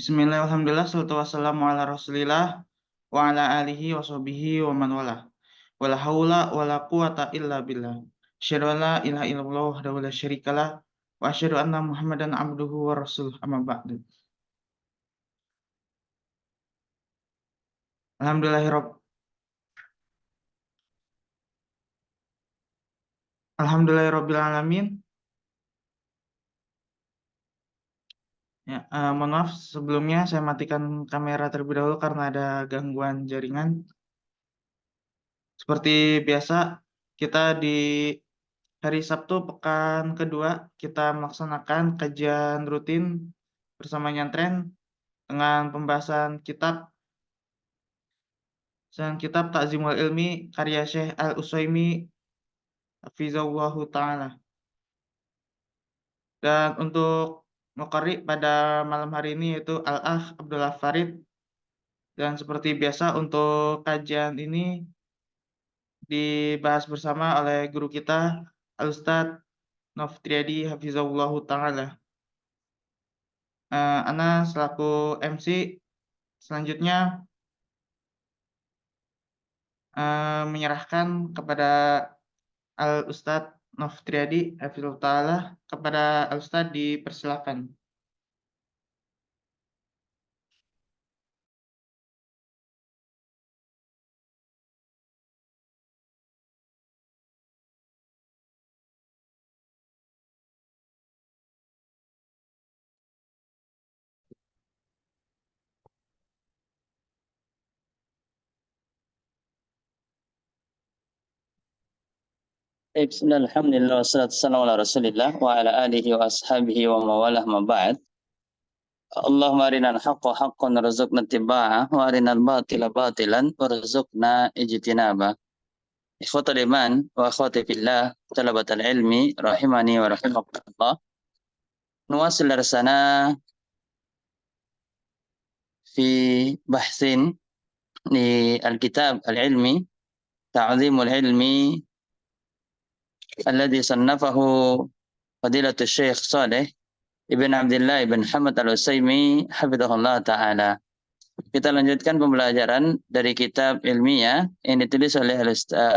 Bismillah, alhamdulillah, salatu wassalamu ala rasulillah wa ala alihi wa sahbihi wa man wala. Wala haula wala quwata illa billah. Asyhadu an la ilaha illallah wahdahu la syarikalah wa asyhadu anna Muhammadan abduhu wa rasuluh amma ba'du. Alhamdulillahirabbil alamin. Ya, mohon maaf sebelumnya saya matikan kamera terlebih dahulu karena ada gangguan jaringan. Seperti biasa, kita di hari Sabtu pekan kedua kita melaksanakan kajian rutin bersama Nyantren dengan pembahasan kitab Ta'zimul Ilmi karya Syekh Al-Utsaimin hafizahullahu taala. Dan untuk muqarri pada malam hari ini yaitu Al-Akh Abdullah Farid. Dan seperti biasa untuk kajian ini dibahas bersama oleh guru kita Al-Ustadz Noftriadi hafizahullahu taala. Ana selaku MC selanjutnya menyerahkan kepada Al-Ustadz Noftriadi hafizahullahu taala. Kepada Al-Ustadz dipersilakan. Bismillah, alhamdulillah, wassalatu wassalamu ala rasulillah wa ala alihi wa ashabihi wa mawalah ma ba'd. Allahumma arinal haqqa haqqan warzuqna ittiba'ah wa arinal batila batilan warzuqna ijtinabah. Ikhwatul iman wa akhwati fillah, talabatal ilmi rahimani wa rahimakumullah. Nuwasil darsana fi bahsin di al-kitab al-ilmi ta'zimul ilmi alladhi sannafahu fadilatul Syekh Saleh Ibn Abdullah Ibn Hamad Al-Utsaimin hafizahullah ta'ala. Kita lanjutkan pembelajaran dari kitab ilmiah yang ditulis oleh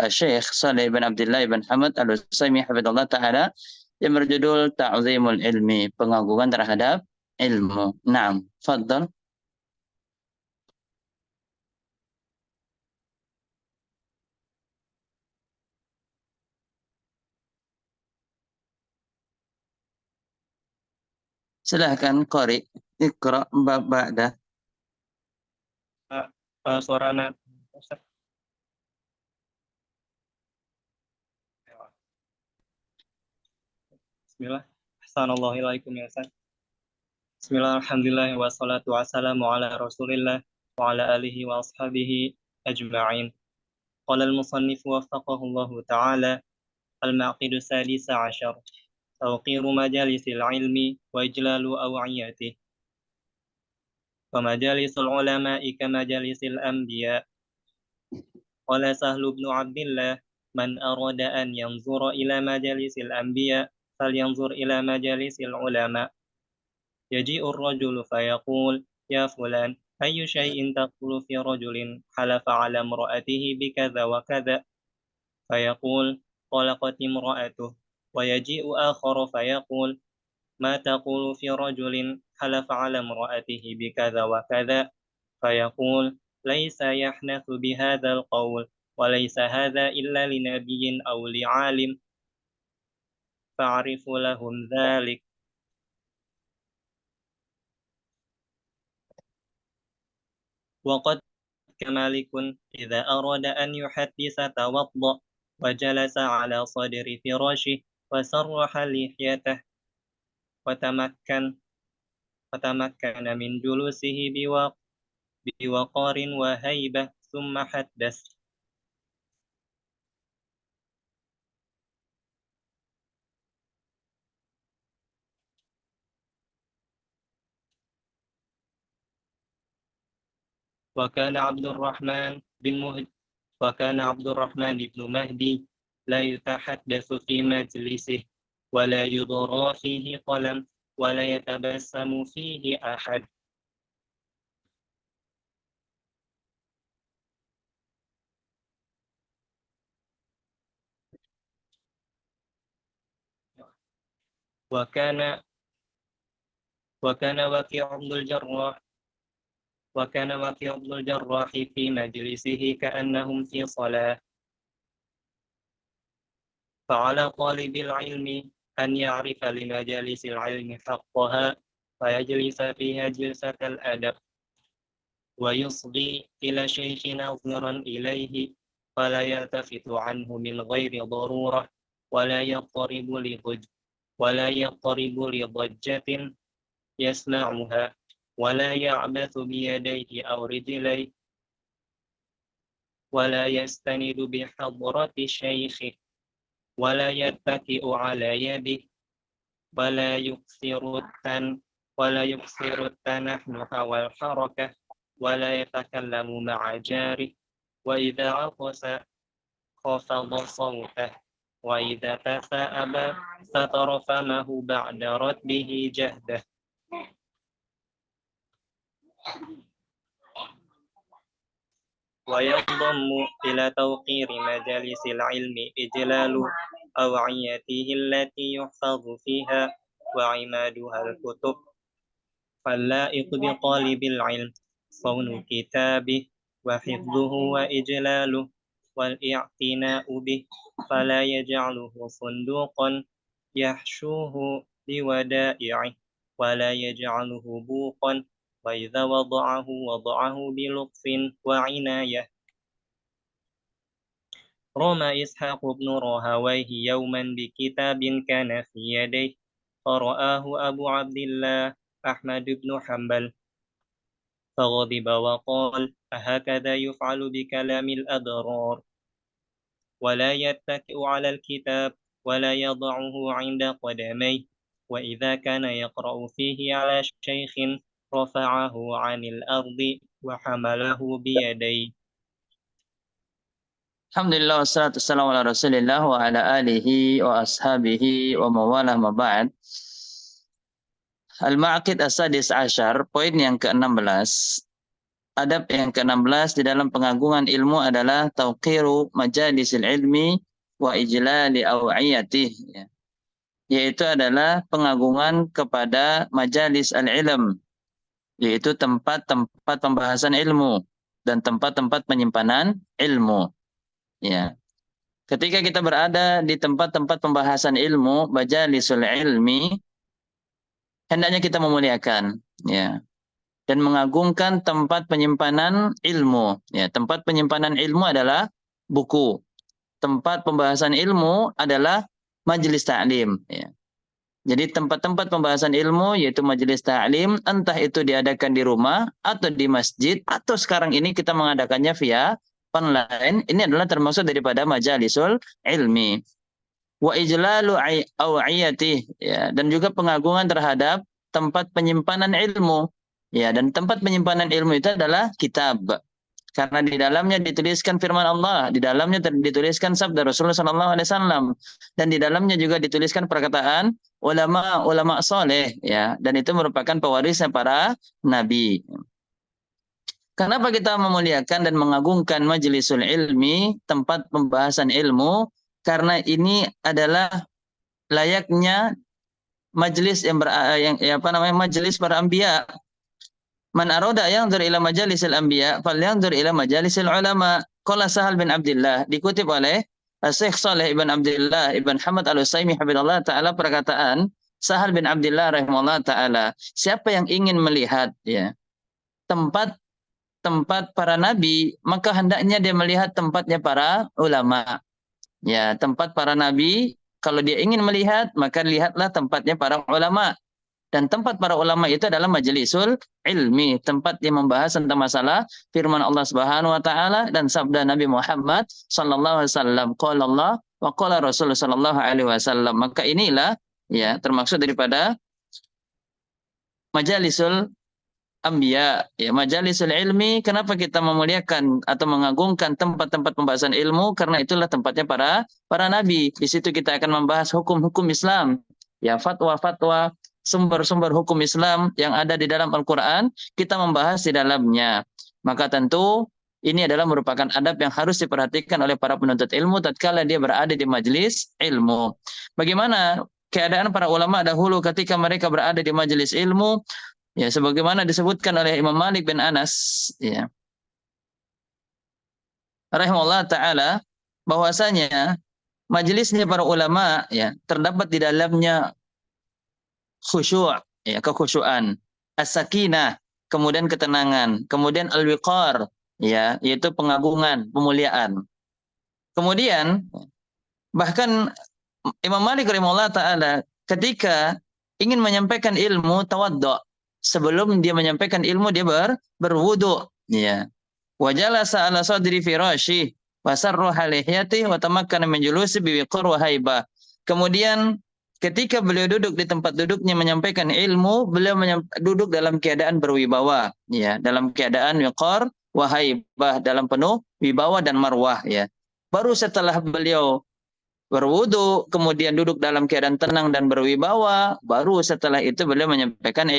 Syekh Saleh Ibn Abdullah Ibn Hamad Al-Utsaimin hafizahullah ta'ala yang berjudul Ta'zimul Ilmi, pengagungan terhadap ilmu. Naam, fadhal. Silahkan qari, iqra bab ba'da. Suarana. Bismillah. Assalamualaikum ya Ustaz. Bismillah, alhamdulillah, wassalatu wassalamu ala rasulillah wa ala alihi wa ashabihi ajma'in. Qala al-musannif waffaqahu Allah ta'ala al-maqidu sadisa ashar. Tawqiru majalisil ilmi wa ijlalu aw'iyatih. Wa majalisul ulama'i ka majalisil anbiya. Qala Sahlu ibn Abdillah man arada an yanzura ila majalisil anbiya falyanzur ila majalisil ulama. Yaji'u ar-rajulu fayaqul ya fulan ayyu shay'in taqulu fi rajulin halafa ala imra'atihi bikadha wa kadha. Fayaqul talaqat imra'atuh. ويجيء آخر فيقول ما تقول في رجل حلف على امرأته بكذا وكذا فيقول ليس يحنث بهذا القول وليس هذا إلا لنبي أو لعالم فاعرف لهم ذلك. وقد كمالك إذا أراد أن يحدث توضأ وجلس على صدر فراشه وسرح لحيته وتمكن من جلوسه بوقار وهيبة ثم حدث. وكان عبد الرحمن بن مهدي لا يتحدث في مجلسه ولا يضرى فيه قلم ولا يتبسم فيه أحد وكان وكان وكيع بن الجراح وكان وكيع بن الجراح في مجلسه كأنهم في صلاة. فعلى طالب العلم أن يعرف لمجالس العلم حقها فيجلس فيها جلسة الأدب ويصغي إلى الشيخ ناظرا إليه فلا يلتفت عنه من غير ضرورة ولا يضطرب لضجة يسمعها ولا يعبث بيديه أو رجليه ولا يستند بحضرة الشيخ ولا يتكئ على يده ولا يكثر التنحنح والحركة ولا يتكلم مع جاره وإذا عطس خفض صوته وإذا تثاءب ستر فمه بعد رتبه جهده. وينضم إلى توقير مجالس العلم إجلال أوعيته التي يحفظ فيها وعمادها الكتب فاللائق بطالب العلم صون كتابه وحفظه وإجلاله والاعتناء به فلا يجعله صندوقا يحشوه بودائعه ولا يجعله بوقا وإذا وضعه بلطف وعناية. رمى إسحاق بن راهويه يوما بكتاب كان في يديه فرآه أبو عبد الله أحمد بن حنبل فغضب وقال أهكذا يفعل بكلام الأبرار ولا يتكئ على الكتاب ولا يضعه عند قدميه وإذا كان يقرأ فيه على شيخ رفعه عن الأرض وحمله بيديه. Alhamdulillah wassalatu wassalamu ala Rasulillah wa ala alihi wa ashabihi wa mawalah ma ba'd. Al-Ma'aqid as-sadis asyar, poin yang ke-16. Adab yang ke-16 di dalam pengagungan ilmu adalah tauqiru majalisil ilmi wa ijlali aw'iyatih. Yaitu adalah pengagungan kepada majalis al-ilm, yaitu tempat-tempat pembahasan ilmu dan tempat-tempat penyimpanan ilmu. Ya. Ketika kita berada di tempat-tempat pembahasan ilmu, majalisul ilmi, hendaknya kita memuliakan, ya, dan mengagungkan tempat penyimpanan ilmu. Ya, tempat penyimpanan ilmu adalah buku. Tempat pembahasan ilmu adalah majelis ta'lim. Ya. Jadi tempat-tempat pembahasan ilmu yaitu majelis ta'lim, entah itu diadakan di rumah atau di masjid atau sekarang ini kita mengadakannya via online, ini adalah termasuk daripada majalisul ilmi. Wa ijlalu aw'iyati, ya, dan juga pengagungan terhadap tempat penyimpanan ilmu. Ya, dan tempat penyimpanan ilmu itu adalah kitab. Karena di dalamnya dituliskan firman Allah, di dalamnya dituliskan sabda Rasulullah SAW, dan di dalamnya juga dituliskan perkataan ulama soleh, ya, dan itu merupakan pewarisnya para nabi. Kenapa kita memuliakan dan mengagungkan majlisul ilmi, tempat pembahasan ilmu? Karena ini adalah layaknya majelis majelis para anbiya. Man arada yanzur ila majalisil anbiya falyanzur ila majalisil ulama. Qala Sahal bin Abdullah, dikutip oleh Syekh Saleh ibn Abdullah ibn Hamad al-Utsaimin hafizallahu taala, perkataan Sahal bin Abdullah rahimahullah taala, siapa yang ingin melihat, ya, tempat para nabi, maka hendaknya dia melihat tempatnya para ulama. Ya, tempat para nabi, kalau dia ingin melihat, maka lihatlah tempatnya para ulama. Dan tempat para ulama itu adalah majlisul ilmi, tempat yang membahas tentang masalah firman Allah Subhanahu wa taala dan sabda Nabi Muhammad sallallahu alaihi wasallam, qala Allah wa qala Rasul sallallahu alaihi wasallam. Maka inilah, ya, termaksud daripada majlisul Anbiya, ya, majalisul ilmi. Kenapa kita memuliakan atau mengagungkan tempat-tempat pembahasan ilmu? Karena itulah tempatnya para nabi. Di situ kita akan membahas hukum-hukum Islam, ya, fatwa-fatwa, sumber-sumber hukum Islam yang ada di dalam Al-Quran, kita membahas di dalamnya. Maka tentu ini adalah merupakan adab yang harus diperhatikan oleh para penuntut ilmu tatkala dia berada di majelis ilmu. Bagaimana keadaan para ulama dahulu ketika mereka berada di majelis ilmu, ya sebagaimana disebutkan oleh Imam Malik bin Anas, ya, rahimahullah taala, bahwasanya majelisnya para ulama ya terdapat di dalamnya khusyuk, ya, kekhusyuan, as-sakinah, kemudian ketenangan, kemudian al-wiqar, ya, yaitu pengagungan, pemuliaan. Kemudian bahkan Imam Malik rahimahullah taala ketika ingin menyampaikan ilmu tawaddu, sebelum dia menyampaikan ilmu dia berwudu, ya. Wa jalasa ala sadri firashi wa sarraha lihyati wa tamakkana min julusi biwiqar wa haibah. Kemudian ketika beliau duduk di tempat duduknya menyampaikan ilmu, beliau duduk dalam keadaan berwibawa, ya, dalam keadaan wiqar wa haibah, dalam penuh wibawa dan marwah, ya. Baru setelah beliau berwudu, kemudian duduk dalam keadaan tenang dan berwibawa, baru setelah itu beliau menyampaikan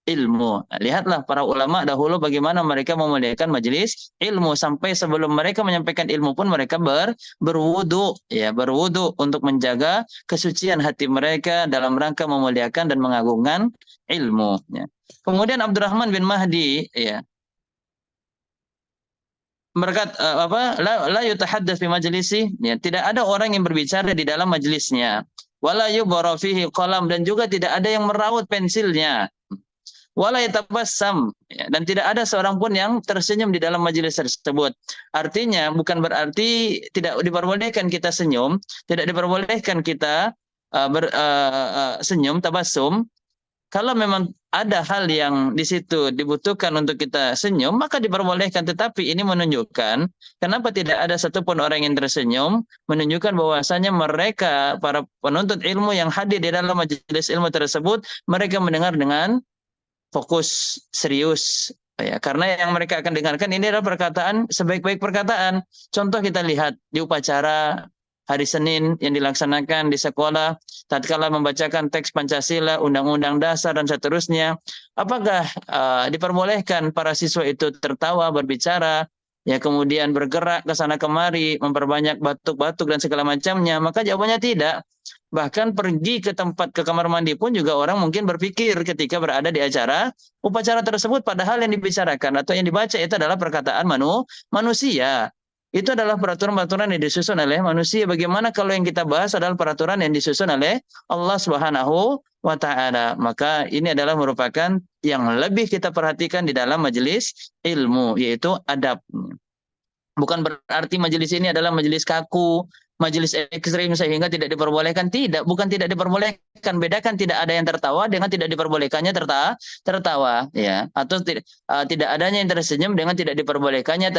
ilmu. Nah, lihatlah para ulama dahulu bagaimana mereka memuliakan majelis ilmu, sampai sebelum mereka menyampaikan ilmu pun mereka berwudu, ya, berwudu untuk menjaga kesucian hati mereka dalam rangka memuliakan dan mengagungkan ilmu, ya. Kemudian Abdurrahman bin Mahdi, ya, berkata la yutahaddas fi majlisi, ya, tidak ada orang yang berbicara di dalam majelisnya, wala yubara fihi qalam, dan juga tidak ada yang meraut pensilnya, wala yatabassam, ya, dan tidak ada seorang pun yang tersenyum di dalam majelis tersebut. Artinya bukan berarti tidak diperbolehkan kita senyum, tidak diperbolehkan kita senyum, tabassum. Kalau memang ada hal yang di situ dibutuhkan untuk kita senyum, maka diperbolehkan. Tetapi ini menunjukkan kenapa tidak ada satupun orang yang tersenyum, menunjukkan bahwasanya mereka, para penuntut ilmu yang hadir di dalam majelis ilmu tersebut, mereka mendengar dengan fokus, serius, ya, karena yang mereka akan dengarkan ini adalah perkataan, sebaik-baik perkataan. Contoh kita lihat di upacara hari Senin yang dilaksanakan di sekolah, tatkala membacakan teks Pancasila, Undang-Undang Dasar, dan seterusnya, apakah diperbolehkan para siswa itu tertawa, berbicara, ya, kemudian bergerak ke sana kemari, memperbanyak batuk-batuk dan segala macamnya? Maka jawabannya tidak. Bahkan pergi ke kamar mandi pun juga orang mungkin berpikir ketika berada di acara upacara tersebut, padahal yang dibicarakan atau yang dibaca itu adalah perkataan manusia. Itu adalah peraturan-peraturan yang disusun oleh manusia. Bagaimana kalau yang kita bahas adalah peraturan yang disusun oleh Allah Subhanahu wa taala? Maka ini adalah merupakan yang lebih kita perhatikan di dalam majelis ilmu, yaitu adab. Bukan berarti majelis ini adalah majelis kaku, majelis ekstrim sehingga tidak diperbolehkan. Tidak, bukan tidak diperbolehkan. Bedakan tidak ada yang tertawa dengan tidak diperbolehkannya tertawa, ya. Atau tidak adanya yang tersenyum dengan tidak diperbolehkannya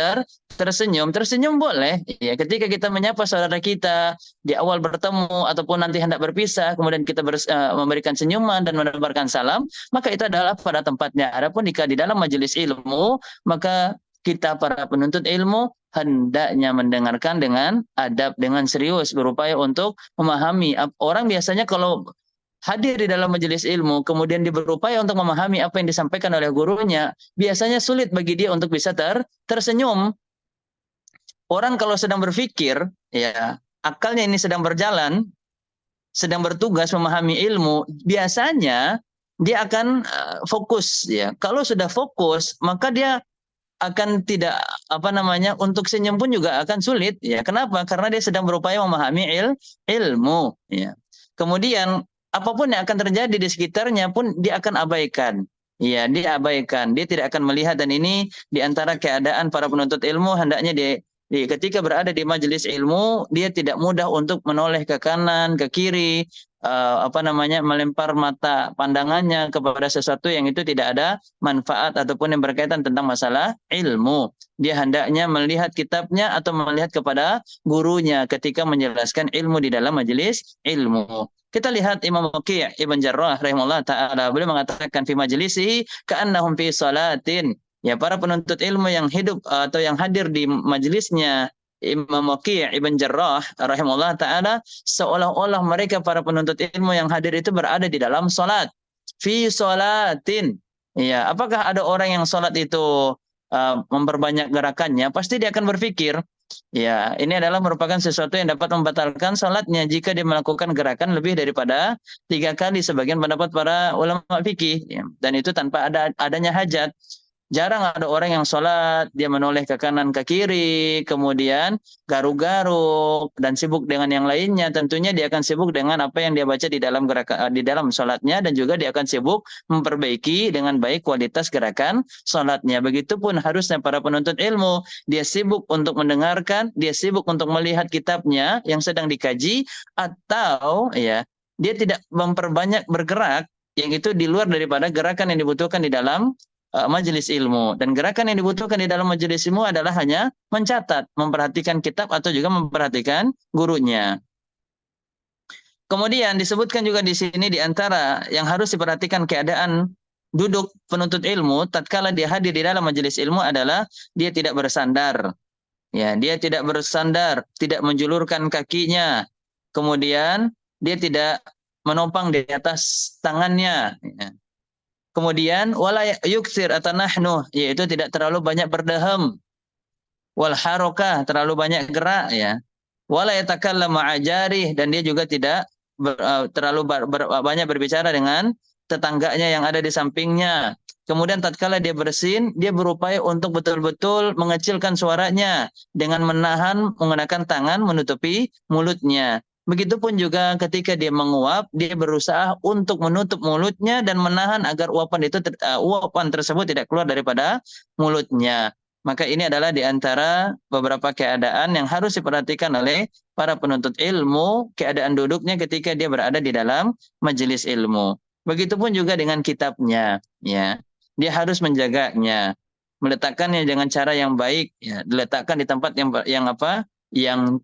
tersenyum. Tersenyum boleh, ya, ketika kita menyapa saudara kita di awal bertemu ataupun nanti hendak berpisah, kemudian kita memberikan senyuman dan menebarkan salam, maka itu adalah pada tempatnya. Adapun jika di dalam majelis ilmu, maka kita para penuntut ilmu hendaknya mendengarkan dengan adab, dengan serius, berupaya untuk memahami. Orang biasanya kalau hadir di dalam majelis ilmu, kemudian dia berupaya untuk memahami apa yang disampaikan oleh gurunya, biasanya sulit bagi dia untuk bisa tersenyum. Orang kalau sedang berpikir, ya, akalnya ini sedang berjalan, sedang bertugas memahami ilmu, biasanya dia akan fokus, ya. Kalau sudah fokus, maka dia akan tidak untuk senyum pun juga akan sulit, ya. Kenapa? Karena dia sedang berupaya memahami ilmu, ya. Kemudian apapun yang akan terjadi di sekitarnya pun dia akan abaikan, ya, dia abaikan, dia tidak akan melihat. Dan ini di antara keadaan para penuntut ilmu, hendaknya ketika berada di majelis ilmu, dia tidak mudah untuk menoleh ke kanan, ke kiri, melempar mata pandangannya kepada sesuatu yang itu tidak ada manfaat ataupun yang berkaitan tentang masalah ilmu. Dia hendaknya melihat kitabnya atau melihat kepada gurunya ketika menjelaskan ilmu di dalam majelis ilmu. Kita lihat Imam Waqi' Ibn Jarrah rahimahullah ta'ala, beliau mengatakan fi majlisihi ka'annahum fi salatin. Ya, para penuntut ilmu yang hidup atau yang hadir di majelisnya Imam Waqi' Ibn Jarrah rahimahullah ta'ala, seolah-olah mereka para penuntut ilmu yang hadir itu berada di dalam salat. Fi salatin. Ya, apakah ada orang yang salat itu memperbanyak gerakannya? Pasti dia akan berpikir, Ya, ini adalah merupakan sesuatu yang dapat membatalkan salatnya jika dia melakukan gerakan lebih daripada 3 kali sebagian pendapat para ulama fikih. Ya. Dan itu tanpa adanya hajat. Jarang ada orang yang sholat, dia menoleh ke kanan ke kiri, kemudian garuk-garuk dan sibuk dengan yang lainnya. Tentunya dia akan sibuk dengan apa yang dia baca di dalam sholatnya, dan juga dia akan sibuk memperbaiki dengan baik kualitas gerakan sholatnya. Begitupun harusnya para penuntut ilmu, dia sibuk untuk mendengarkan, dia sibuk untuk melihat kitabnya yang sedang dikaji, atau ya dia tidak memperbanyak bergerak yang itu di luar daripada gerakan yang dibutuhkan di dalam majelis ilmu. Dan gerakan yang dibutuhkan di dalam majelis ilmu adalah hanya mencatat, memperhatikan kitab atau juga memperhatikan gurunya. Kemudian disebutkan juga di sini di antara yang harus diperhatikan keadaan duduk penuntut ilmu tatkala dia hadir di dalam majelis ilmu adalah dia tidak bersandar. Ya, dia tidak bersandar, tidak menjulurkan kakinya. Kemudian dia tidak menopang di atas tangannya. Ya. Kemudian wala yuksir atau nahnu, yaitu tidak terlalu banyak berdaham. Wal harokah, terlalu banyak gerak ya. Wala yatakallam ma'ajarih, dan dia juga tidak terlalu banyak berbicara dengan tetangganya yang ada di sampingnya. Kemudian tatkala dia bersin, dia berupaya untuk betul-betul mengecilkan suaranya dengan menahan menggunakan tangan menutupi mulutnya. Begitupun juga ketika dia menguap, dia berusaha untuk menutup mulutnya dan menahan agar uapan tersebut tidak keluar daripada mulutnya. Maka ini adalah di antara beberapa keadaan yang harus diperhatikan oleh para penuntut ilmu, keadaan duduknya ketika dia berada di dalam majelis ilmu. Begitupun juga dengan kitabnya, ya. Dia harus menjaganya, meletakkannya dengan cara yang baik, ya. Diletakkan di tempat yang apa? Yang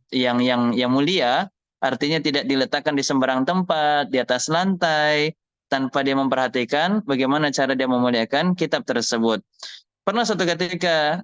mulia. Artinya tidak diletakkan di sembarang tempat, di atas lantai, tanpa dia memperhatikan bagaimana cara dia memuliakan kitab tersebut. Pernah suatu ketika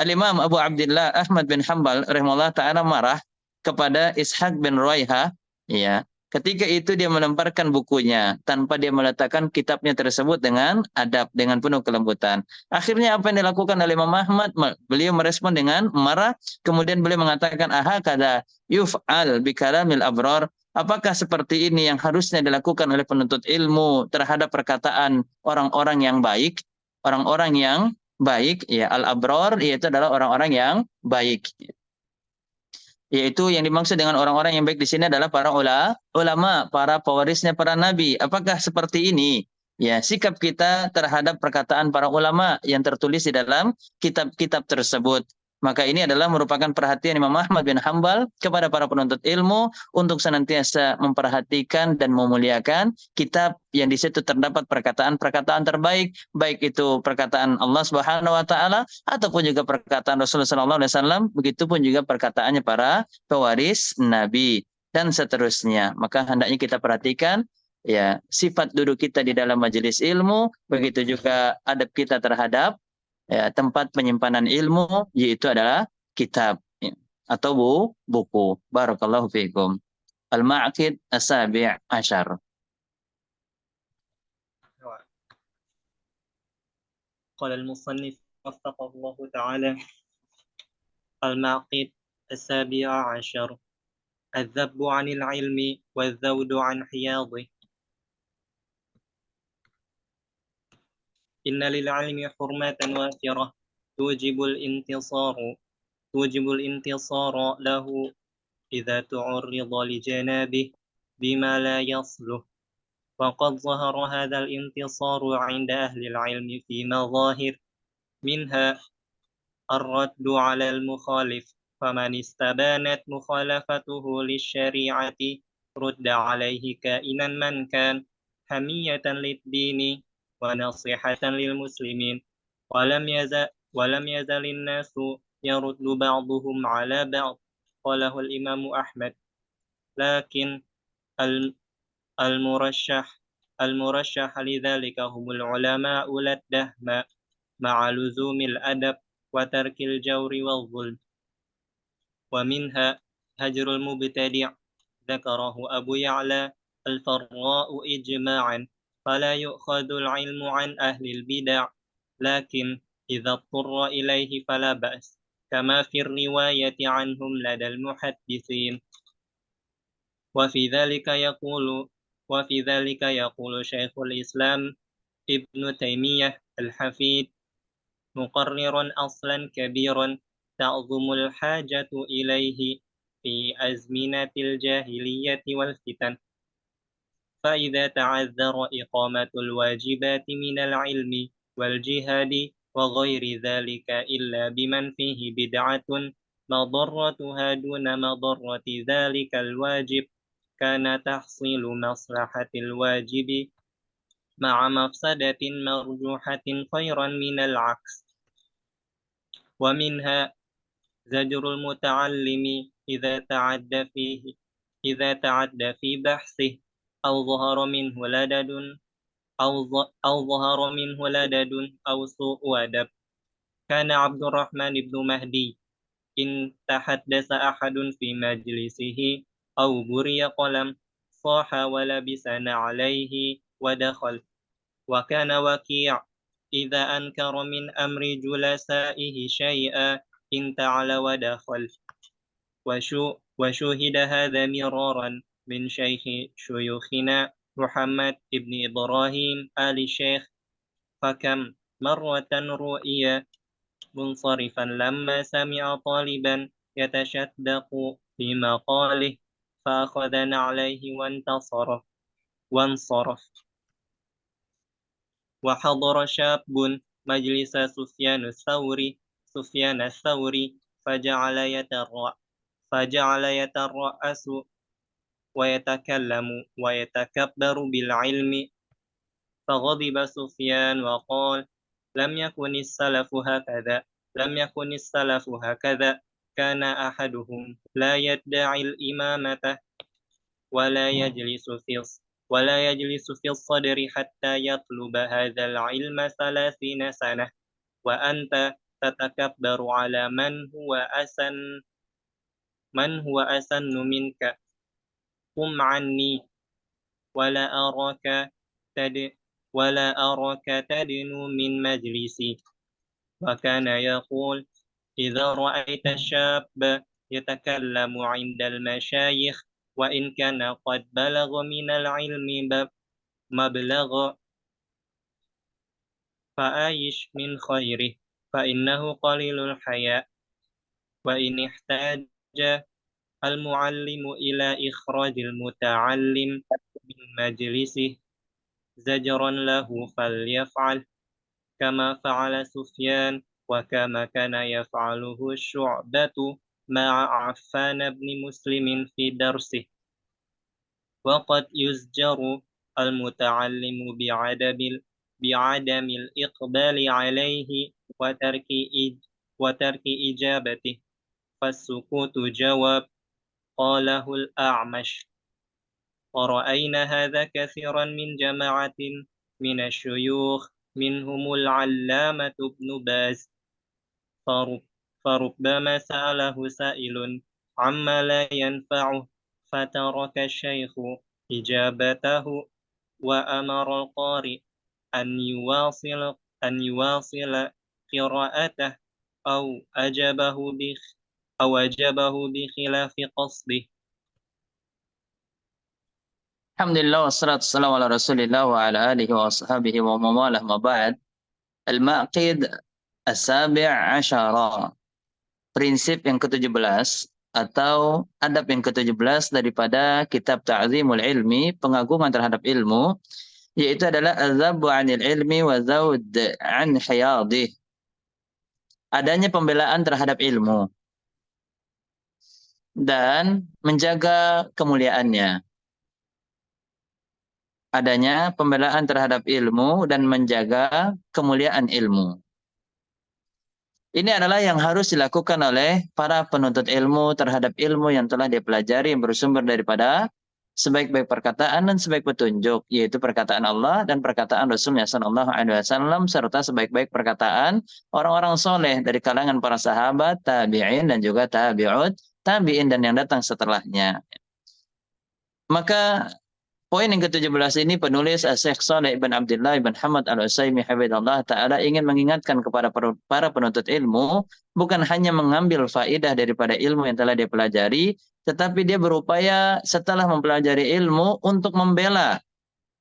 Al-Imam Abu Abdullah Ahmad bin Hanbal rahimahullah ta'ala marah kepada Ishaq bin Ruwaiha, ya. Ketika itu dia melemparkan bukunya tanpa dia meletakkan kitabnya tersebut dengan adab, dengan penuh kelembutan. Akhirnya apa yang dilakukan oleh Imam Ahmad? Beliau merespon dengan marah, kemudian beliau mengatakan, aha kada yuf'al bikalamil abrar. Apakah seperti ini yang harusnya dilakukan oleh penuntut ilmu terhadap perkataan orang-orang yang baik? Orang-orang yang baik, ya, al-abrar, yaitu adalah orang-orang yang baik. Yaitu yang dimaksud dengan orang-orang yang baik di sini adalah para ulama, para pewarisnya para nabi. Apakah seperti ini? Ya, sikap kita terhadap perkataan para ulama yang tertulis di dalam kitab-kitab tersebut. Maka ini adalah merupakan perhatian Imam Ahmad bin Hanbal kepada para penuntut ilmu untuk senantiasa memperhatikan dan memuliakan kitab yang di situ terdapat perkataan-perkataan terbaik, baik itu perkataan Allah Subhanahu wa taala ataupun juga perkataan Rasulullah sallallahu alaihi wasallam, begitupun juga perkataannya para pewaris nabi dan seterusnya. Maka hendaknya kita perhatikan ya sifat duduk kita di dalam majelis ilmu, begitu juga adab kita terhadap ya, tempat penyimpanan ilmu, yaitu adalah kitab ya, atau buku. Barakallahu fiikum. Al-Ma'qid As-Sabi' Asyar. قال المصنف وفقه الله تعالى: المعقد السابع عشر: الذب عن العلم والذود عن حياضه. إن للعلم حرمة وافرة توجب الانتصار له إذا تعرض لجنابه بما لا يصلح. وقد ظهر هذا الانتصار عند أهل العلم في مظاهر، منها الرد على المخالف، فمن استبانت مخالفته للشريعة رد عليه كائنا من كان، حمية للدين ونصيحة للمسلمين. ولم يزل الناس يرد بعضهم على بعض. قاله الإمام أحمد. لكن المرشح لذلك هم العلماء الدهم مع لزوم الأدب وترك الجور والظلم. ومنها هجر المبتدع، ذكره أبو يعلى الفراء إجماعا، فلا يؤخذ العلم عن أهل البدع، لكن إذا اضطر إليه فلا بأس. كما في الرواية عنهم لدى المحدثين. وفي ذلك يقول شيخ الإسلام ابن تيمية الحفيد مقررا أصلا كبيرا تعظم الحاجة إليه في أزمنة الجاهلية والفتن، فإذا تعذر إقامة الواجبات من العلم والجهاد وغير ذلك إلا بمن فيه بدعة مضرتها دون مضرة ذلك الواجب، كان تحصيل مصلحة الواجب مع مفسدة مرجوحة خيرا من العكس. ومنها زجر المتعلم إذا تعدى في بحثه أو ظهر منه لدد أو سوء أدب. كان عبد الرحمن بن مهدي إن تحدث أحد في مجلسه أو بري قلم صاح ولبس عليه ودخل. وكان وكيع إذا أنكر من أمر جلسائه شيئا انتعل ودخل. وشوهد هذا مرارا من شيوخنا محمد بن إبراهيم آل الشيخ، فكم مرة رؤي منصرفا لما سمع طالبا يتشدق في مقاله فأخذ عليه وانصرف. وحضر شاب مجلس سفيان الثوري فجعل يترأس ويتكبر بالعلم، فغضب سفيان وقال: لم يكن السلف هكذا، كان أحدهم لا يدعي الإمامة ولا يجلس في الصدر حتى يطلب هذا العلم 30 سنة، وأنت تتكبر على من هو أسن منك. قم عني ولا أراك تدنو من مجلسي. وكان يقول: إذا رأيت الشاب يتكلم عند المشايخ وإن كان قد بلغ من العلم مبلغ فآيش من خيره، فإنه قليل الحياء. وإن احتاج المعلم إلى إخراج المتعلم من مجلسه زجرا له فليفعل، كما فعل سفيان وكما كان يفعله شعبة مع عفان بن مسلم في درسه. وقد يزجر المتعلم بعدم الإقبال عليه وترك إجابته، فالسكوت جواب. قاله الأعمش. ورأينا هذا كثيرا من جماعة من الشيوخ منهم العلامة ابن باز، فربما سأله سائل عما لا ينفعه فترك الشيخ إجابته وأمر القارئ أن يواصل قراءته أو أجابه بخلاف قصده. Alhamdulillah wassalatu wassalamu ala Rasulillah wa ala alihi wa ashabihi wa mawalah ma ba'd. Al-Maqid as-sabi' asyara. Prinsip yang ke-17 atau adab yang ke-17 daripada kitab Ta'zimul Ilmi, pengagungan terhadap ilmu, yaitu adalah azzabu 'anil ilmi wa zawd 'an hiyadih. Adanya pembelaan terhadap ilmu dan menjaga kemuliaannya. Adanya pembelaan terhadap ilmu dan menjaga kemuliaan ilmu. Ini adalah yang harus dilakukan oleh para penuntut ilmu terhadap ilmu yang telah dipelajari yang bersumber daripada sebaik-baik perkataan dan sebaik petunjuk, yaitu perkataan Allah dan perkataan Rasulullah SAW, serta sebaik-baik perkataan orang-orang soleh dari kalangan para sahabat, tabi'in dan juga tabi'in dan yang datang setelahnya. Maka Poin yang ke-17 ini penulis Syekh Shalih bin Abdullah bin Hamad Al-Utsaimin hafizallahu taala ingin mengingatkan kepada para penuntut ilmu bukan hanya mengambil faedah daripada ilmu yang telah dia pelajari, tetapi dia berupaya setelah mempelajari ilmu untuk membela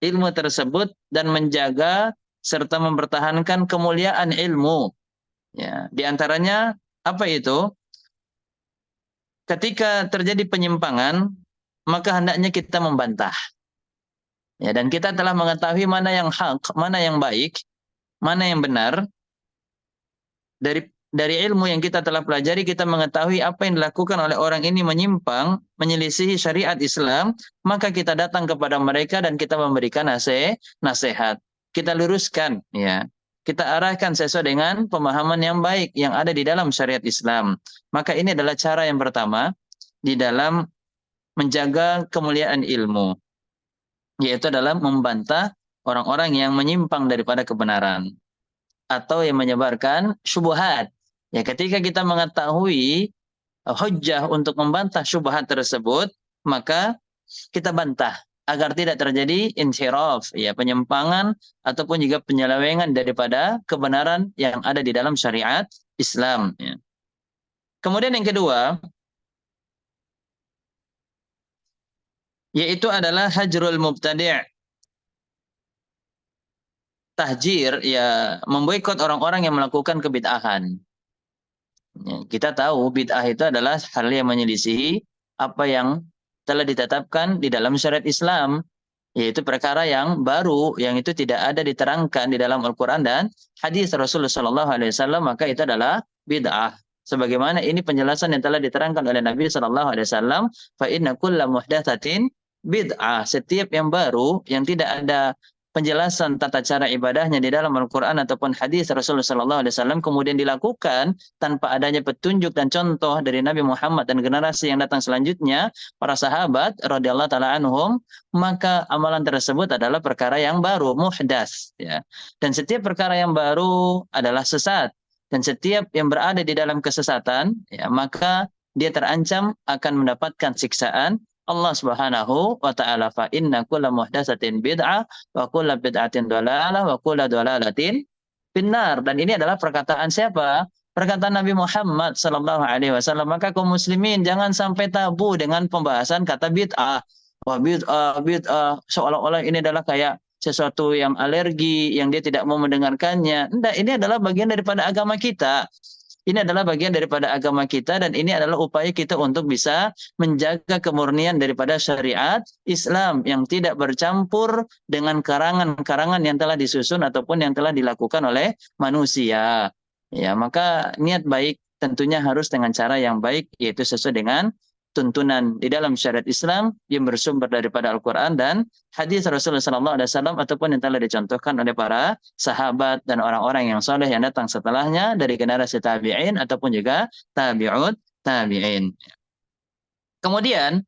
ilmu tersebut dan menjaga serta mempertahankan kemuliaan ilmu. Ya, di antaranya apa itu? Ketika terjadi penyimpangan, maka hendaknya kita membantah. Ya, dan kita telah mengetahui mana yang hak, mana yang baik, mana yang benar. Dari ilmu yang kita telah pelajari, kita mengetahui apa yang dilakukan oleh orang ini menyimpang, menyelisihi syariat Islam, maka kita datang kepada mereka dan kita memberikan nasihat. Kita luruskan, ya. Kita arahkan sesuai dengan pemahaman yang baik yang ada di dalam syariat Islam. Maka ini adalah cara yang pertama di dalam menjaga kemuliaan ilmu, yaitu dalam membantah orang-orang yang menyimpang daripada kebenaran atau yang menyebarkan syubhat. Ya, ketika kita mengetahui hujjah untuk membantah syubhat tersebut, maka kita bantah agar tidak terjadi inhiraf, ya, penyimpangan ataupun juga penyelewengan daripada kebenaran yang ada di dalam syariat Islam. Ya. Kemudian yang kedua, yaitu adalah hajrul mubtadi'. Tahjir, ya, memboikot orang-orang yang melakukan kebid'ahan. Ya, kita tahu bid'ah itu adalah hal yang menyelisihi apa yang telah ditetapkan di dalam syariat Islam, yaitu perkara yang baru yang itu tidak ada diterangkan di dalam Al-Quran dan hadis Rasulullah SAW, maka itu adalah bid'ah. Sebagaimana ini penjelasan yang telah diterangkan oleh Nabi SAW, fa inna kulla muhdatsatin bid'ah. Setiap yang baru yang tidak ada penjelasan tata cara ibadahnya di dalam Al-Quran ataupun hadis Rasulullah SAW kemudian dilakukan tanpa adanya petunjuk dan contoh dari Nabi Muhammad dan generasi yang datang selanjutnya, para sahabat radhiyallahu taala anhum, maka amalan tersebut adalah perkara yang baru, muhdats, ya. Dan setiap perkara yang baru adalah sesat, dan setiap yang berada di dalam kesesatan, ya, maka dia terancam akan mendapatkan siksaan Allah Subhanahu wa taala. Fa inna kulla muhdatsatin bid'ah wa kulla bid'atin dhalalah wa kulla dhalalatin finnar. Dan ini adalah perkataan siapa? Perkataan Nabi Muhammad sallallahu alaihi wasallam. Maka kaum muslimin jangan sampai tabu dengan pembahasan kata bid'ah. Wah, bid'ah seolah-olah ini adalah kayak sesuatu yang alergi, yang dia tidak mau mendengarkannya. Enggak, ini adalah bagian daripada agama kita. Ini adalah bagian daripada agama kita, dan ini adalah upaya kita untuk bisa menjaga kemurnian daripada syariat Islam yang tidak bercampur dengan karangan-karangan yang telah disusun ataupun yang telah dilakukan oleh manusia. Ya, maka niat baik tentunya harus dengan cara yang baik, yaitu sesuai dengan tuntunan di dalam syariat Islam yang bersumber daripada Al-Quran dan hadis Rasulullah SAW ataupun yang telah dicontohkan oleh para sahabat dan orang-orang yang soleh yang datang setelahnya dari generasi tabi'in ataupun juga tabi'ut tabi'in. Kemudian,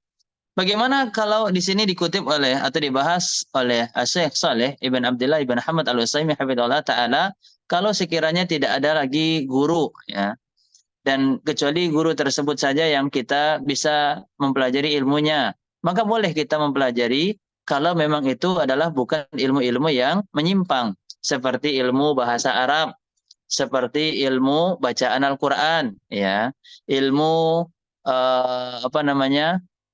bagaimana kalau di sini dikutip oleh atau dibahas oleh Syekh Shalih ibn Abdullah ibn Hamad Al-Utsaimin hafizahullah taala, kalau sekiranya tidak ada lagi guru, ya, dan kecuali guru tersebut saja yang kita bisa mempelajari ilmunya, maka boleh kita mempelajari kalau memang itu adalah bukan ilmu-ilmu yang menyimpang, seperti ilmu bahasa Arab, seperti ilmu bacaan Al-Quran, ya, ilmu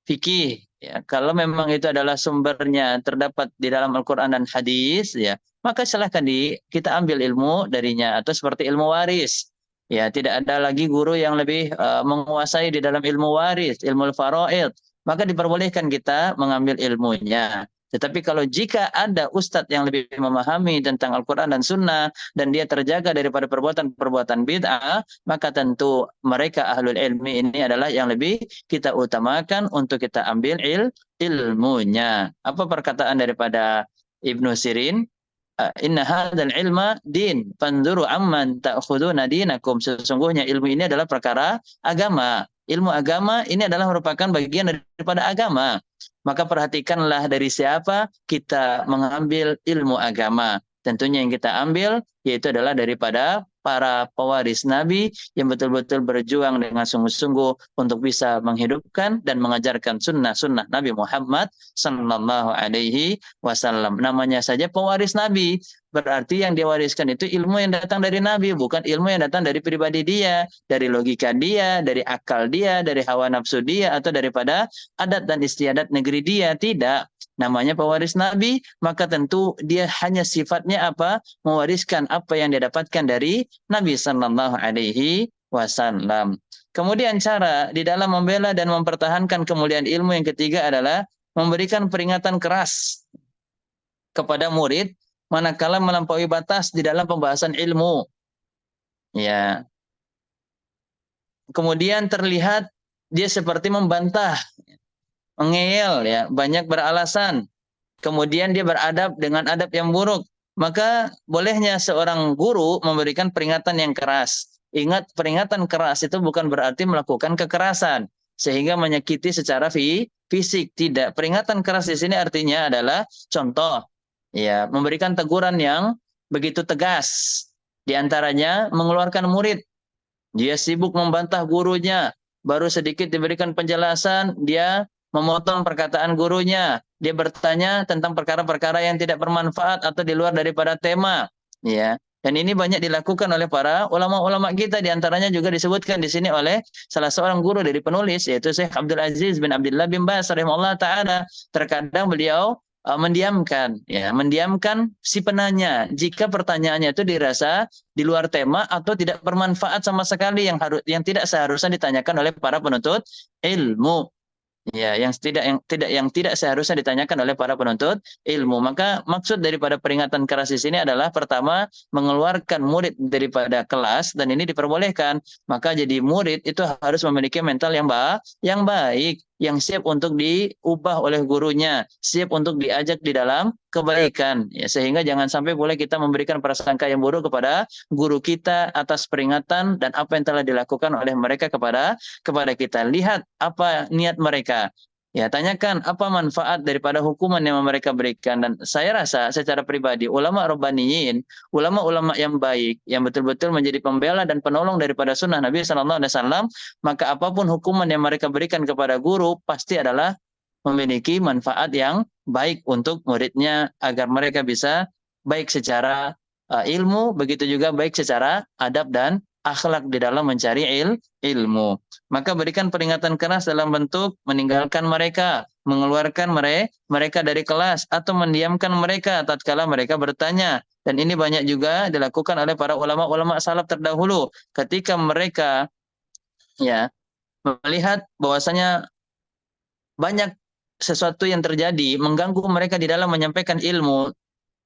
fikih, ya. Kalau memang itu adalah sumbernya terdapat di dalam Al-Quran dan hadis, ya, maka silahkan kita ambil ilmu darinya. Atau seperti ilmu waris. Ya, tidak ada lagi guru yang lebih menguasai di dalam ilmu waris, ilmu faraid, maka diperbolehkan kita mengambil ilmunya. Tetapi kalau jika ada ustadz yang lebih memahami tentang Al-Quran dan Sunnah, dan dia terjaga daripada perbuatan-perbuatan bid'ah, maka tentu mereka ahlul ilmi ini adalah yang lebih kita utamakan untuk kita ambil ilmunya. Apa perkataan daripada Ibnu Sirin? Inna hadzal ilma din fanzuru amman ta'khuduna dinakum. Sesungguhnya ilmu ini adalah perkara agama. Ilmu agama ini adalah merupakan bagian daripada agama. Maka perhatikanlah dari siapa kita mengambil ilmu agama. tentunya yang kita ambil yaitu adalah daripada para pewaris Nabi yang betul-betul berjuang dengan sungguh-sungguh untuk bisa menghidupkan dan mengajarkan sunnah-sunnah Nabi Muhammad sallallahu alaihi wasallam. Namanya saja pewaris Nabi, berarti yang diwariskan itu ilmu yang datang dari Nabi, bukan ilmu yang datang dari pribadi dia, dari logika dia, dari akal dia, dari hawa nafsu dia, atau daripada adat dan istiadat negeri dia. Tidak. Namanya pewaris Nabi, maka tentu dia hanya sifatnya apa? Mewariskan apa yang dia dapatkan dari Nabi sallallahu alaihi wasallam. Kemudian cara di dalam membela dan mempertahankan kemuliaan ilmu yang ketiga adalah memberikan peringatan keras kepada murid manakala melampaui batas di dalam pembahasan ilmu. Ya. Kemudian terlihat dia seperti membantah, mengeyel ya, banyak beralasan. Kemudian dia beradab dengan adab yang buruk. Maka bolehnya seorang guru memberikan peringatan yang keras. Ingat, peringatan keras itu bukan berarti melakukan kekerasan sehingga menyakiti secara fisik. Tidak. Peringatan keras di sini artinya adalah contoh, ya, memberikan teguran yang begitu tegas. Di antaranya mengeluarkan murid. Dia sibuk membantah gurunya. Baru sedikit diberikan penjelasan, dia memotong perkataan gurunya. Dia bertanya tentang perkara-perkara yang tidak bermanfaat atau di luar daripada tema. Ya. Dan ini banyak dilakukan oleh para ulama-ulama kita. Di antaranya juga disebutkan di sini oleh salah seorang guru dari penulis, yaitu Syekh Abdul Aziz bin Abdullah bin Baz rahimahullah ta'ala. Terkadang beliau mendiamkan si penanya jika pertanyaannya itu dirasa di luar tema atau tidak bermanfaat sama sekali, yang tidak seharusnya ditanyakan oleh para penuntut ilmu. Ya, yang tidak seharusnya ditanyakan oleh para penuntut ilmu. Maka maksud daripada peringatan keras di sini adalah pertama mengeluarkan murid daripada kelas, dan ini diperbolehkan. Maka jadi murid itu harus memiliki mental yang baik, yang siap untuk diubah oleh gurunya, siap untuk diajak di dalam kebaikan. Ya, sehingga jangan sampai boleh kita memberikan prasangka yang buruk kepada guru kita atas peringatan dan apa yang telah dilakukan oleh mereka kepada kita. Lihat apa niat mereka. Ya, tanyakan apa manfaat daripada hukuman yang mereka berikan. Dan saya rasa secara pribadi ulama rabbaniyin, ulama-ulama yang baik, yang betul-betul menjadi pembela dan penolong daripada sunnah Nabi SAW, maka apapun hukuman yang mereka berikan kepada guru pasti adalah memiliki manfaat yang baik untuk muridnya, agar mereka bisa baik secara ilmu, begitu juga baik secara adab dan akhlak di dalam mencari ilmu. Maka berikan peringatan keras dalam bentuk meninggalkan mereka, mengeluarkan mereka dari kelas, atau mendiamkan mereka tatkala mereka bertanya. Dan ini banyak juga dilakukan oleh para ulama-ulama salaf terdahulu ketika mereka ya melihat bahwasanya banyak sesuatu yang terjadi mengganggu mereka di dalam menyampaikan ilmu,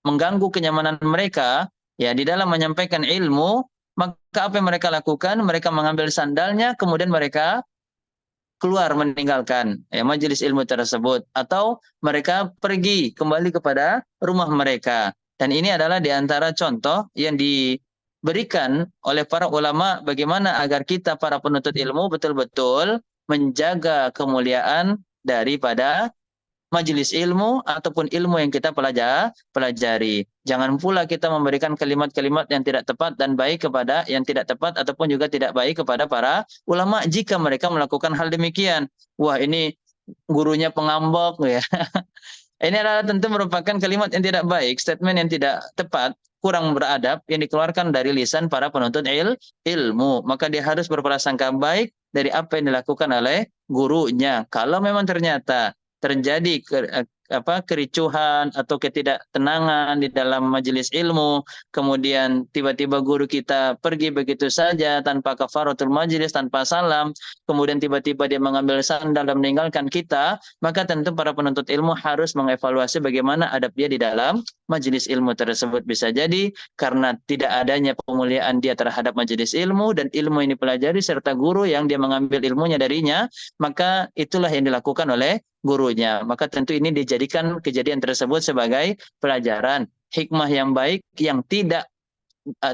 mengganggu kenyamanan mereka ya di dalam menyampaikan ilmu. Maka apa yang mereka lakukan? Mereka mengambil sandalnya, kemudian mereka keluar meninggalkan majelis ilmu tersebut, atau mereka pergi kembali kepada rumah mereka. Dan ini adalah di antara contoh yang diberikan oleh para ulama bagaimana agar kita para penuntut ilmu betul-betul menjaga kemuliaan daripada majelis ilmu ataupun ilmu yang kita pelajari. Jangan pula kita memberikan kalimat-kalimat yang tidak tepat dan baik kepada yang tidak tepat, ataupun juga tidak baik kepada para ulama jika mereka melakukan hal demikian. Wah, ini gurunya pengambek ya. Ini adalah tentu merupakan kalimat yang tidak baik, statement yang tidak tepat, kurang beradab yang dikeluarkan dari lisan para penuntut ilmu. Maka dia harus berprasangka baik dari apa yang dilakukan oleh gurunya. Kalau memang ternyata terjadi kericuhan atau ketidaktenangan di dalam majelis ilmu, kemudian tiba-tiba guru kita pergi begitu saja tanpa kafaratul majelis, tanpa salam, kemudian tiba-tiba dia mengambil sandal dan meninggalkan kita, maka tentu para penuntut ilmu harus mengevaluasi bagaimana adab dia di dalam majelis ilmu tersebut. Bisa jadi karena tidak adanya pemuliaan dia terhadap majelis ilmu dan ilmu ini pelajari serta guru yang dia mengambil ilmunya darinya, maka itulah yang dilakukan oleh gurunya. Maka tentu ini dijadikan kejadian tersebut sebagai pelajaran, hikmah yang baik yang tidak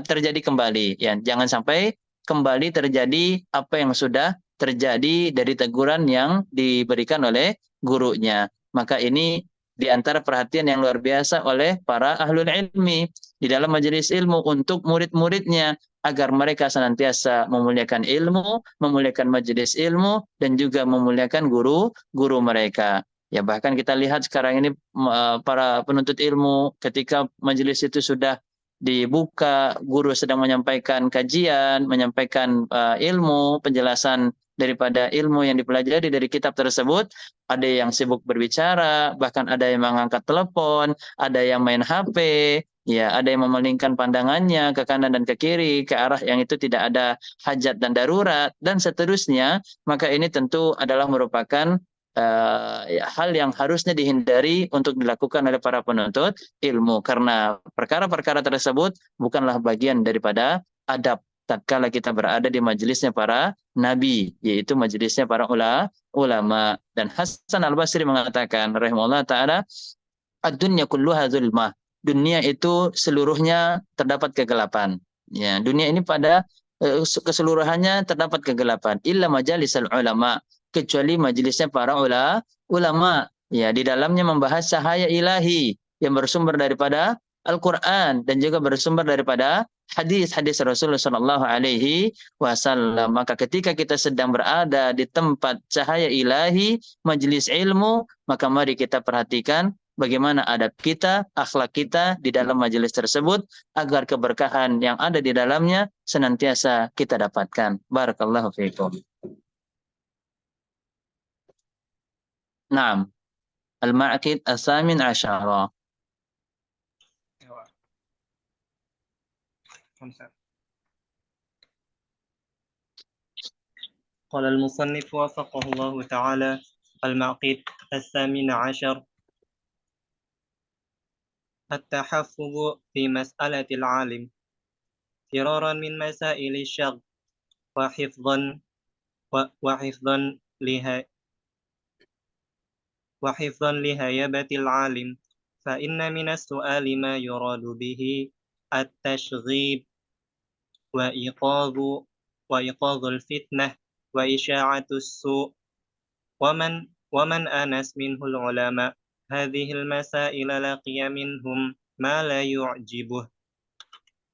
terjadi kembali. Ya, jangan sampai kembali terjadi apa yang sudah terjadi dari teguran yang diberikan oleh gurunya. Maka ini di antara perhatian yang luar biasa oleh para ahlul ilmi di dalam majelis ilmu untuk murid-muridnya agar mereka senantiasa memuliakan ilmu, memuliakan majelis ilmu, dan juga memuliakan guru-guru mereka. Ya bahkan kita lihat sekarang ini para penuntut ilmu ketika majelis itu sudah dibuka, guru sedang menyampaikan kajian, menyampaikan ilmu, penjelasan daripada ilmu yang dipelajari dari kitab tersebut, ada yang sibuk berbicara, bahkan ada yang mengangkat telepon, ada yang main HP, ya, ada yang memalingkan pandangannya ke kanan dan ke kiri, ke arah yang itu tidak ada hajat dan darurat, dan seterusnya. Maka ini tentu adalah merupakan hal yang harusnya dihindari untuk dilakukan oleh para penuntut ilmu, karena perkara-perkara tersebut bukanlah bagian daripada adab tatkala kita berada di majelisnya para nabi, yaitu majelisnya para ulama. Dan Hasan Al-Basri mengatakan rahimahullah taala, ad-dunya kulluha zulmah. Dunia itu seluruhnya terdapat kegelapan. Ya, dunia ini pada keseluruhannya terdapat kegelapan. Illa majalisal ulama, kecuali majelisnya para ulama. Ya, di dalamnya membahas cahaya ilahi yang bersumber daripada Al-Quran dan juga bersumber daripada hadis-hadis Rasulullah Shallallahu Alaihi Wasallam. Maka ketika kita sedang berada di tempat cahaya ilahi, majelis ilmu, maka mari kita perhatikan bagaimana adab kita, akhlak kita di dalam majelis tersebut agar keberkahan yang ada di dalamnya senantiasa kita dapatkan. Barakallahu fiikum. Naam. Al-Ma'qid As-Samin Asyara. قال المصنف وفقه الله تعالى: المعقد الثامن عشر: التحفظ في مسألة العالم فرارا من مسائل الشغل وحفظا وحفظا لهيبة العالم، فإن من السؤال ما يراد به التشغيب وإيقاظ الفتنة وإشاعة السوء. ومن آنس منه العلماء هذه المسائل لقي منهم ما لا يعجبه،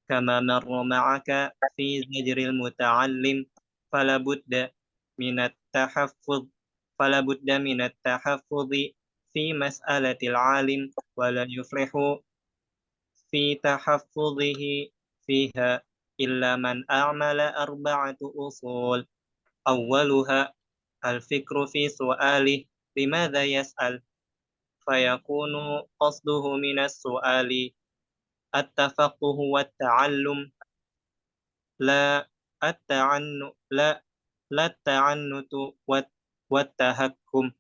كما مر معك في زجر المتعلم، فلا بد من التحفظ في مسألة العالم، ولا يفلح في تحفظه فيها إلا من أعمل 4 أصول: أولها الفكر في سؤاله لماذا يسأل، فيكون قصده من السؤال التفقه والتعلم لا التعنت والتهكم،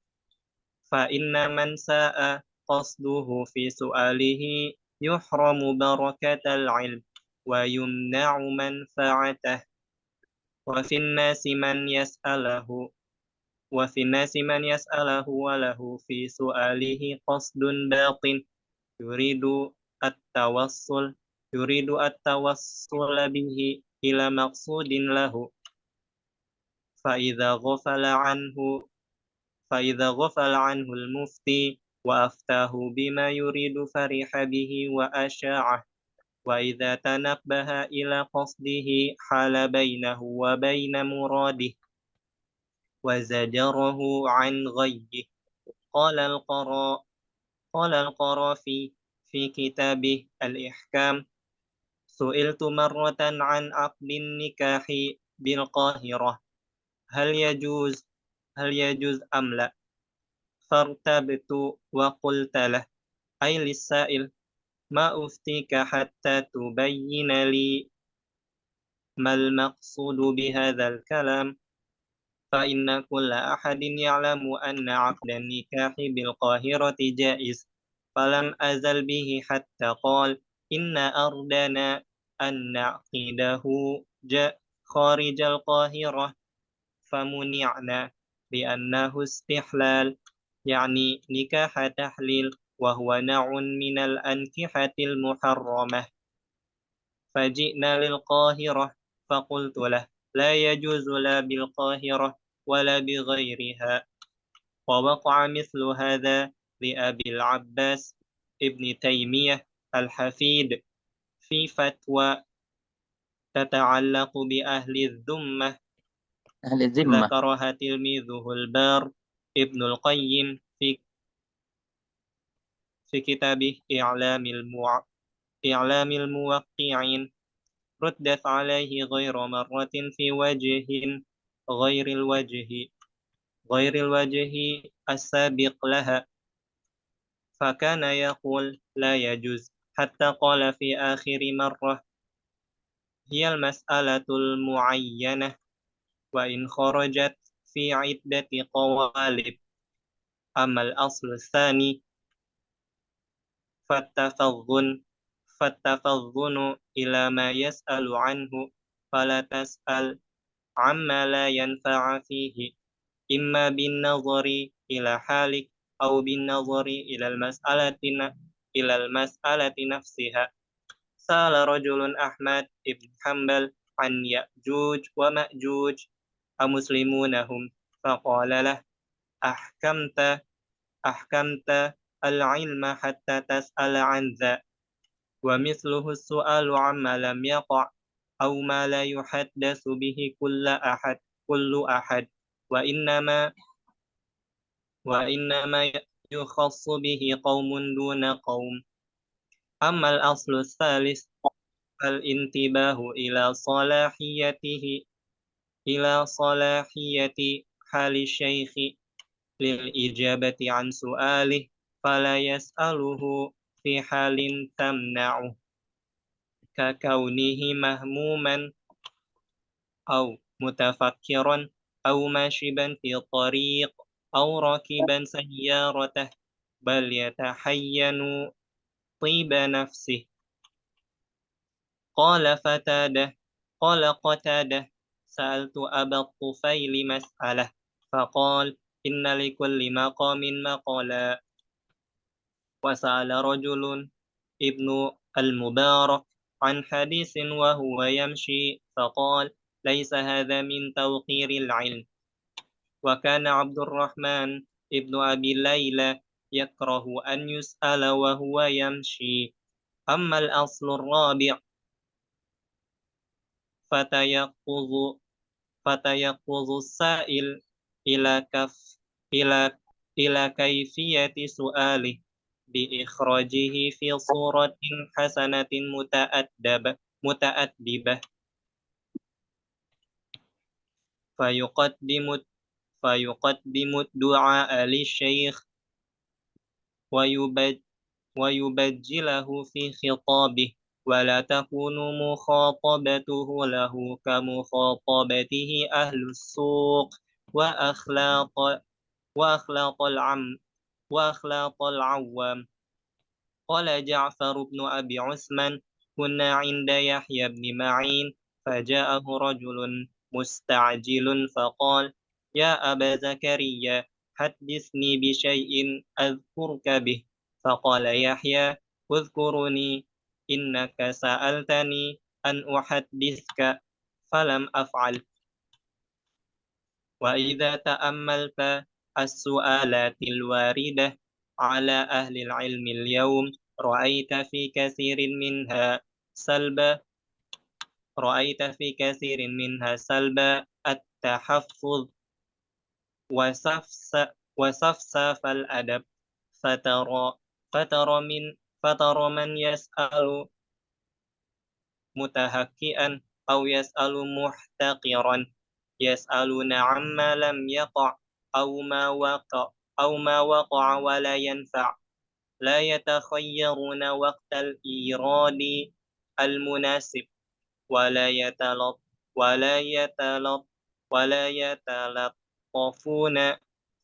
فإن من ساء قصده في سؤاله يحرم بركة العلم ويمنع منفعته. وفي الناس من يسأله وله في سؤاله قصد باطن يريد التوصل به إلى مقصود له، فإذا غفل عنه المفتي وأفتاه بما يريد فرح به وأشاعه، وإذا تنبه إلى قصده حال بينه وبين مراده وزجره عن غيه. قال القرافي في كتابه الإحكام: سئلت مرة عن عقد النكاح بالقاهرة هل يجوز أم لا، فارتبت وقلت له أي للسائل: ما أفتيك حتى تبين لي ما المقصود بهذا الكلام، فإن كل أحد يعلم أن عقد النكاح بالقاهرة جائز. فلم أزل به حتى قال: إن أردنا أن نعقده خارج القاهرة فمنعنا لأنه استحلال، يعني نكاح تحليل، وهو نوع من الأنكحة المحرمة. فجئنا للقاهرة فقلت له: لا يجوز لا بالقاهرة ولا بغيرها. ووقع مثل هذا لأبي العباس ابن تيمية الحفيد في فتوى تتعلق بأهل الذمة أهل الذمة. ذكرها تلميذه البار ابن القيم في كتابه إعلام الموقعين. ردت عليه غير مرة في وجه غير الوجه السابق لها، فكان يقول لا يجوز، حتى قال في آخر مرة هي المسألة المعينة وإن خرجت في عدة قوالب. أما الأصل الثاني فالتفضن إلى ما يسأل عنه، فلا تسأل عما لا ينفع فيه، إما بالنظر إلى حالك أو بالنظر إلى المسألة نفسها. سأل رجل أحمد بن حنبل عن يأجوج ومأجوج أمسلمون هم؟ فقال له أحكمت العلم حتى تسأل عن ذا، ومثله السؤال عما لم يقع أو ما لا يحدث به كل أحد، وإنما يخص به قوم دون قوم. أما الأصل الثالث فالانتباه إلى صلاحية حال الشيخ للإجابة عن سؤاله، فلا يسأله في حال تمنعه، ككونه مهموما أو متفكرا أو ماشبا في طريق أو راكبا سيارته، بل يتحين طيب نفسه. قال قتادة سألت أبا الطفيل مسألة فقال إن لكل مقام مقالا. وسأل رجل ابن المبارك عن حديث وهو يمشي فقال ليس هذا من توقير العلم. وكان عبد الرحمن ابن أبي ليلى يكره أن يسأل وهو يمشي. أما الأصل الرابع فتيقظ السائل إلى كيفية سؤاله بإخراجه في صورة حسنة متأدبة، فيقدم الدعاء للشيخ ويبجله في خطابه، ولا تكون مخاطبته له كمخاطبته أهل السوق وأخلاق العوام. قال جعفر بن أبي عثمان كنا عند يحيى بن معين فجاءه رجل مستعجل فقال يا أبا زكريا حدثني بشيء أذكرك به. فقال يحيى اذكرني، إنك سألتني أن أحدثك فلم أفعل. وإذا تأملت السؤالات الواردة على أهل العلم اليوم رأيت في كثير منها سلب التحفظ وسفسف الأدب، فترى من يسأل متهكئا أو يسأل محتقرا، يسألون عما لم يقع أو ما وقع ولا ينفع، لا يتخيرون وقت الإيراد المناسب، ولا يتلطفون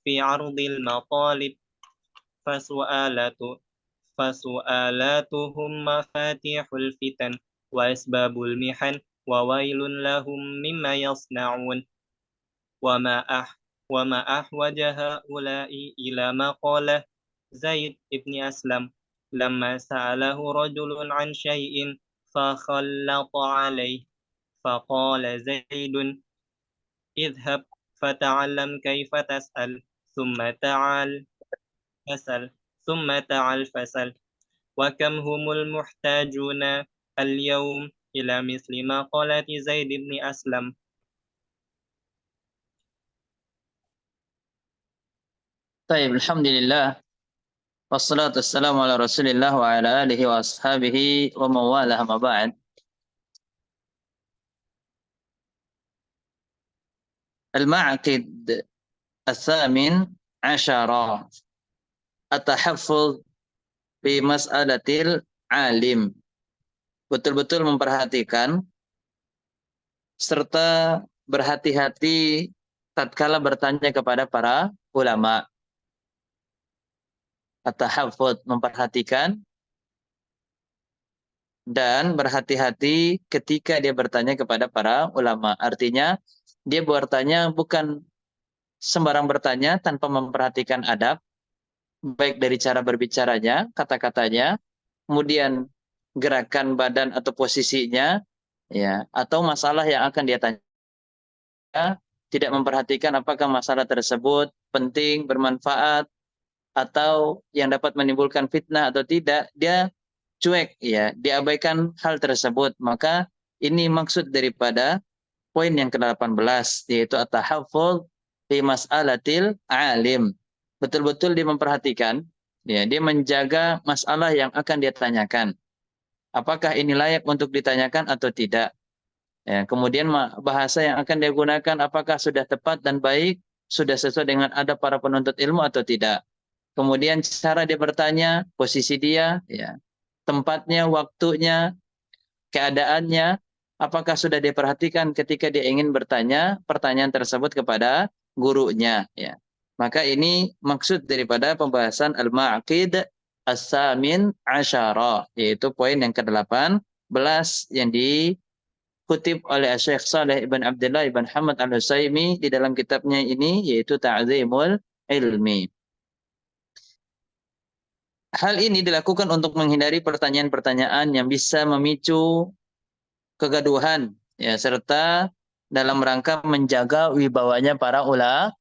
في عرض المطالب، فسؤالاتهم مفاتيح الفتن وأسباب المحن، وويل لهم مما يصنعون. وما أحوج هؤلاء إلى ما قاله زيد بن أسلم لما سأله رجل عن شيء فخلط عليه، فقال زيد اذهب فتعلم كيف تسأل ثم تعال تسأل. ثم تع الفصل وكم هم المحتاجون اليوم إلى مثل مقالة زيد بن أسلم. طيب الحمد لله والصلاة والسلام على رسول الله وعلى آله وأصحابه ومن والاه ما بعد. المعقد الثامن عشر التحفظ في مسألة العالم. Betul-betul memperhatikan serta berhati-hati tatkala bertanya kepada para ulama. At-tahaffuz, memperhatikan dan berhati-hati ketika dia bertanya kepada para ulama. Artinya dia bertanya bukan sembarang bertanya tanpa memperhatikan adab, baik dari cara berbicaranya, kata-katanya, kemudian gerakan badan atau posisinya, ya, atau masalah yang akan dia tanya, tidak memperhatikan apakah masalah tersebut penting, bermanfaat, atau yang dapat menimbulkan fitnah atau tidak, dia cuek, ya, diabaikan hal tersebut. Maka ini maksud daripada poin yang ke-18, yaitu at-tahaffuz fi mas'alatil alim. Betul-betul dia memperhatikan, ya, dia menjaga masalah yang akan dia tanyakan. Apakah ini layak untuk ditanyakan atau tidak? Ya, kemudian bahasa yang akan dia gunakan apakah sudah tepat dan baik, sudah sesuai dengan adab para penuntut ilmu atau tidak. Kemudian cara dia bertanya, posisi dia, ya, tempatnya, waktunya, keadaannya, apakah sudah diperhatikan ketika dia ingin bertanya pertanyaan tersebut kepada gurunya, ya. Maka ini maksud daripada pembahasan al-ma'aqid as-samin asyara, yaitu poin yang ke-18 yang dikutip oleh Syekh Saleh ibn Abdullah ibn Hamad al-Husaimi di dalam kitabnya ini, yaitu Ta'zimul Ilmi. Hal ini dilakukan untuk menghindari pertanyaan-pertanyaan yang bisa memicu kegaduhan, ya, serta dalam rangka menjaga wibawanya para ulama.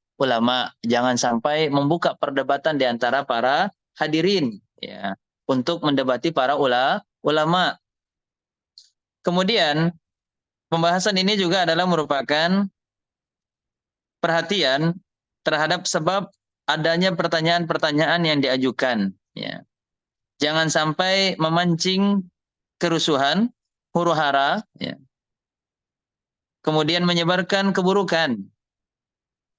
Jangan sampai membuka perdebatan di antara para hadirin, ya, untuk mendebati para ulama. Kemudian pembahasan ini juga adalah merupakan perhatian terhadap sebab adanya pertanyaan-pertanyaan yang diajukan, ya. Jangan sampai memancing kerusuhan, huru-hara, ya, kemudian menyebarkan keburukan,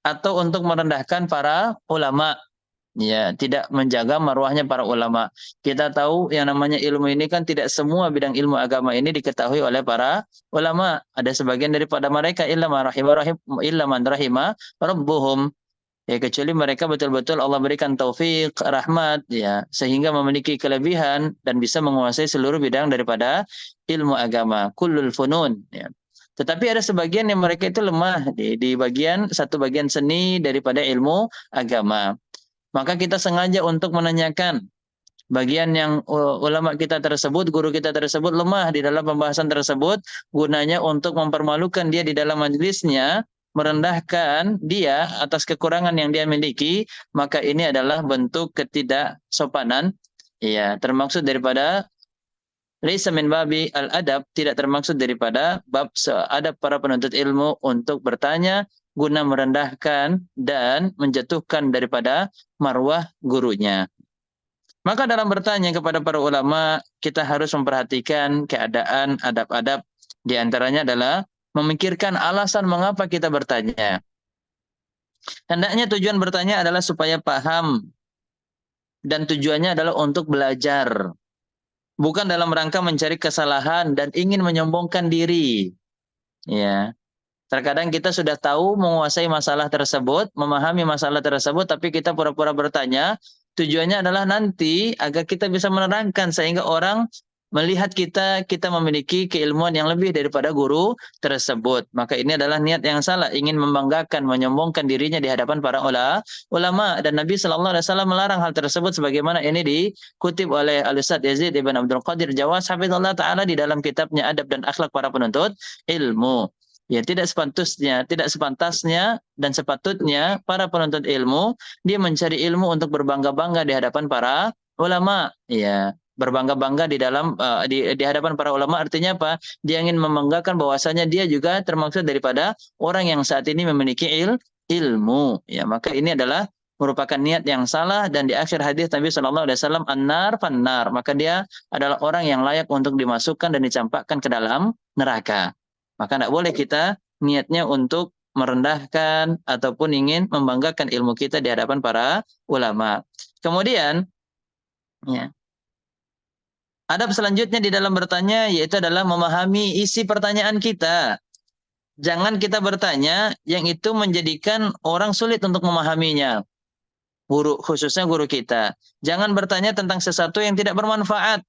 atau untuk merendahkan para ulama, ya, tidak menjaga marwahnya para ulama. Kita tahu yang namanya ilmu ini kan tidak semua bidang ilmu agama ini diketahui oleh para ulama. Ada sebagian daripada mereka illa man rahima rabbuhum, ya, kecuali mereka betul-betul Allah berikan taufik, rahmat, ya, sehingga memiliki kelebihan dan bisa menguasai seluruh bidang daripada ilmu agama, kullul funun, ya. Tetapi ada sebagian yang mereka itu lemah di satu bagian seni daripada ilmu agama. Maka kita sengaja untuk menanyakan bagian yang ulama kita tersebut, guru kita tersebut lemah di dalam pembahasan tersebut, gunanya untuk mempermalukan dia di dalam majelisnya, merendahkan dia atas kekurangan yang dia miliki. Maka ini adalah bentuk ketidaksopanan, ya, termaksud daripada laisa min babi al-adab, tidak termaksud daripada bab adab para penuntut ilmu untuk bertanya guna merendahkan dan menjatuhkan daripada marwah gurunya. Maka dalam bertanya kepada para ulama, kita harus memperhatikan keadaan, adab-adab. Di antaranya adalah memikirkan alasan mengapa kita bertanya. Hendaknya tujuan bertanya adalah supaya paham, dan tujuannya adalah untuk belajar. Bukan dalam rangka mencari kesalahan dan ingin menyombongkan diri. Ya. Terkadang kita sudah tahu menguasai masalah tersebut, memahami masalah tersebut, tapi kita pura-pura bertanya. Tujuannya adalah nanti agar kita bisa menerangkan sehingga orang melihat kita memiliki keilmuan yang lebih daripada guru tersebut. Maka ini adalah niat yang salah, ingin membanggakan, menyombongkan dirinya di hadapan para ulama. Dan Nabi SAW melarang hal tersebut, sebagaimana ini dikutip oleh Al-Ustaz Yazid ibn Abdul Qadir Jawas hafizallahu ta'ala di dalam kitabnya Adab dan Akhlak Para Penuntut Ilmu. Ya, tidak sepantasnya dan sepatutnya para penuntut ilmu dia mencari ilmu untuk berbangga-bangga di hadapan para ulama. Ya, berbangga-bangga di dalam di hadapan para ulama artinya apa? Dia ingin membanggakan bahwasanya dia juga termasuk daripada orang yang saat ini memiliki ilmu. Ya, maka ini adalah merupakan niat yang salah, dan di akhir hadis Nabi Shallallahu Alaihi Wasallam an-nar fan-nar, maka dia adalah orang yang layak untuk dimasukkan dan dicampakkan ke dalam neraka. Maka tidak boleh kita niatnya untuk merendahkan ataupun ingin membanggakan ilmu kita di hadapan para ulama. Kemudian, ya, adab selanjutnya di dalam bertanya yaitu adalah memahami isi pertanyaan kita. Jangan kita bertanya yang itu menjadikan orang sulit untuk memahaminya. Khususnya guru kita. Jangan bertanya tentang sesuatu yang tidak bermanfaat.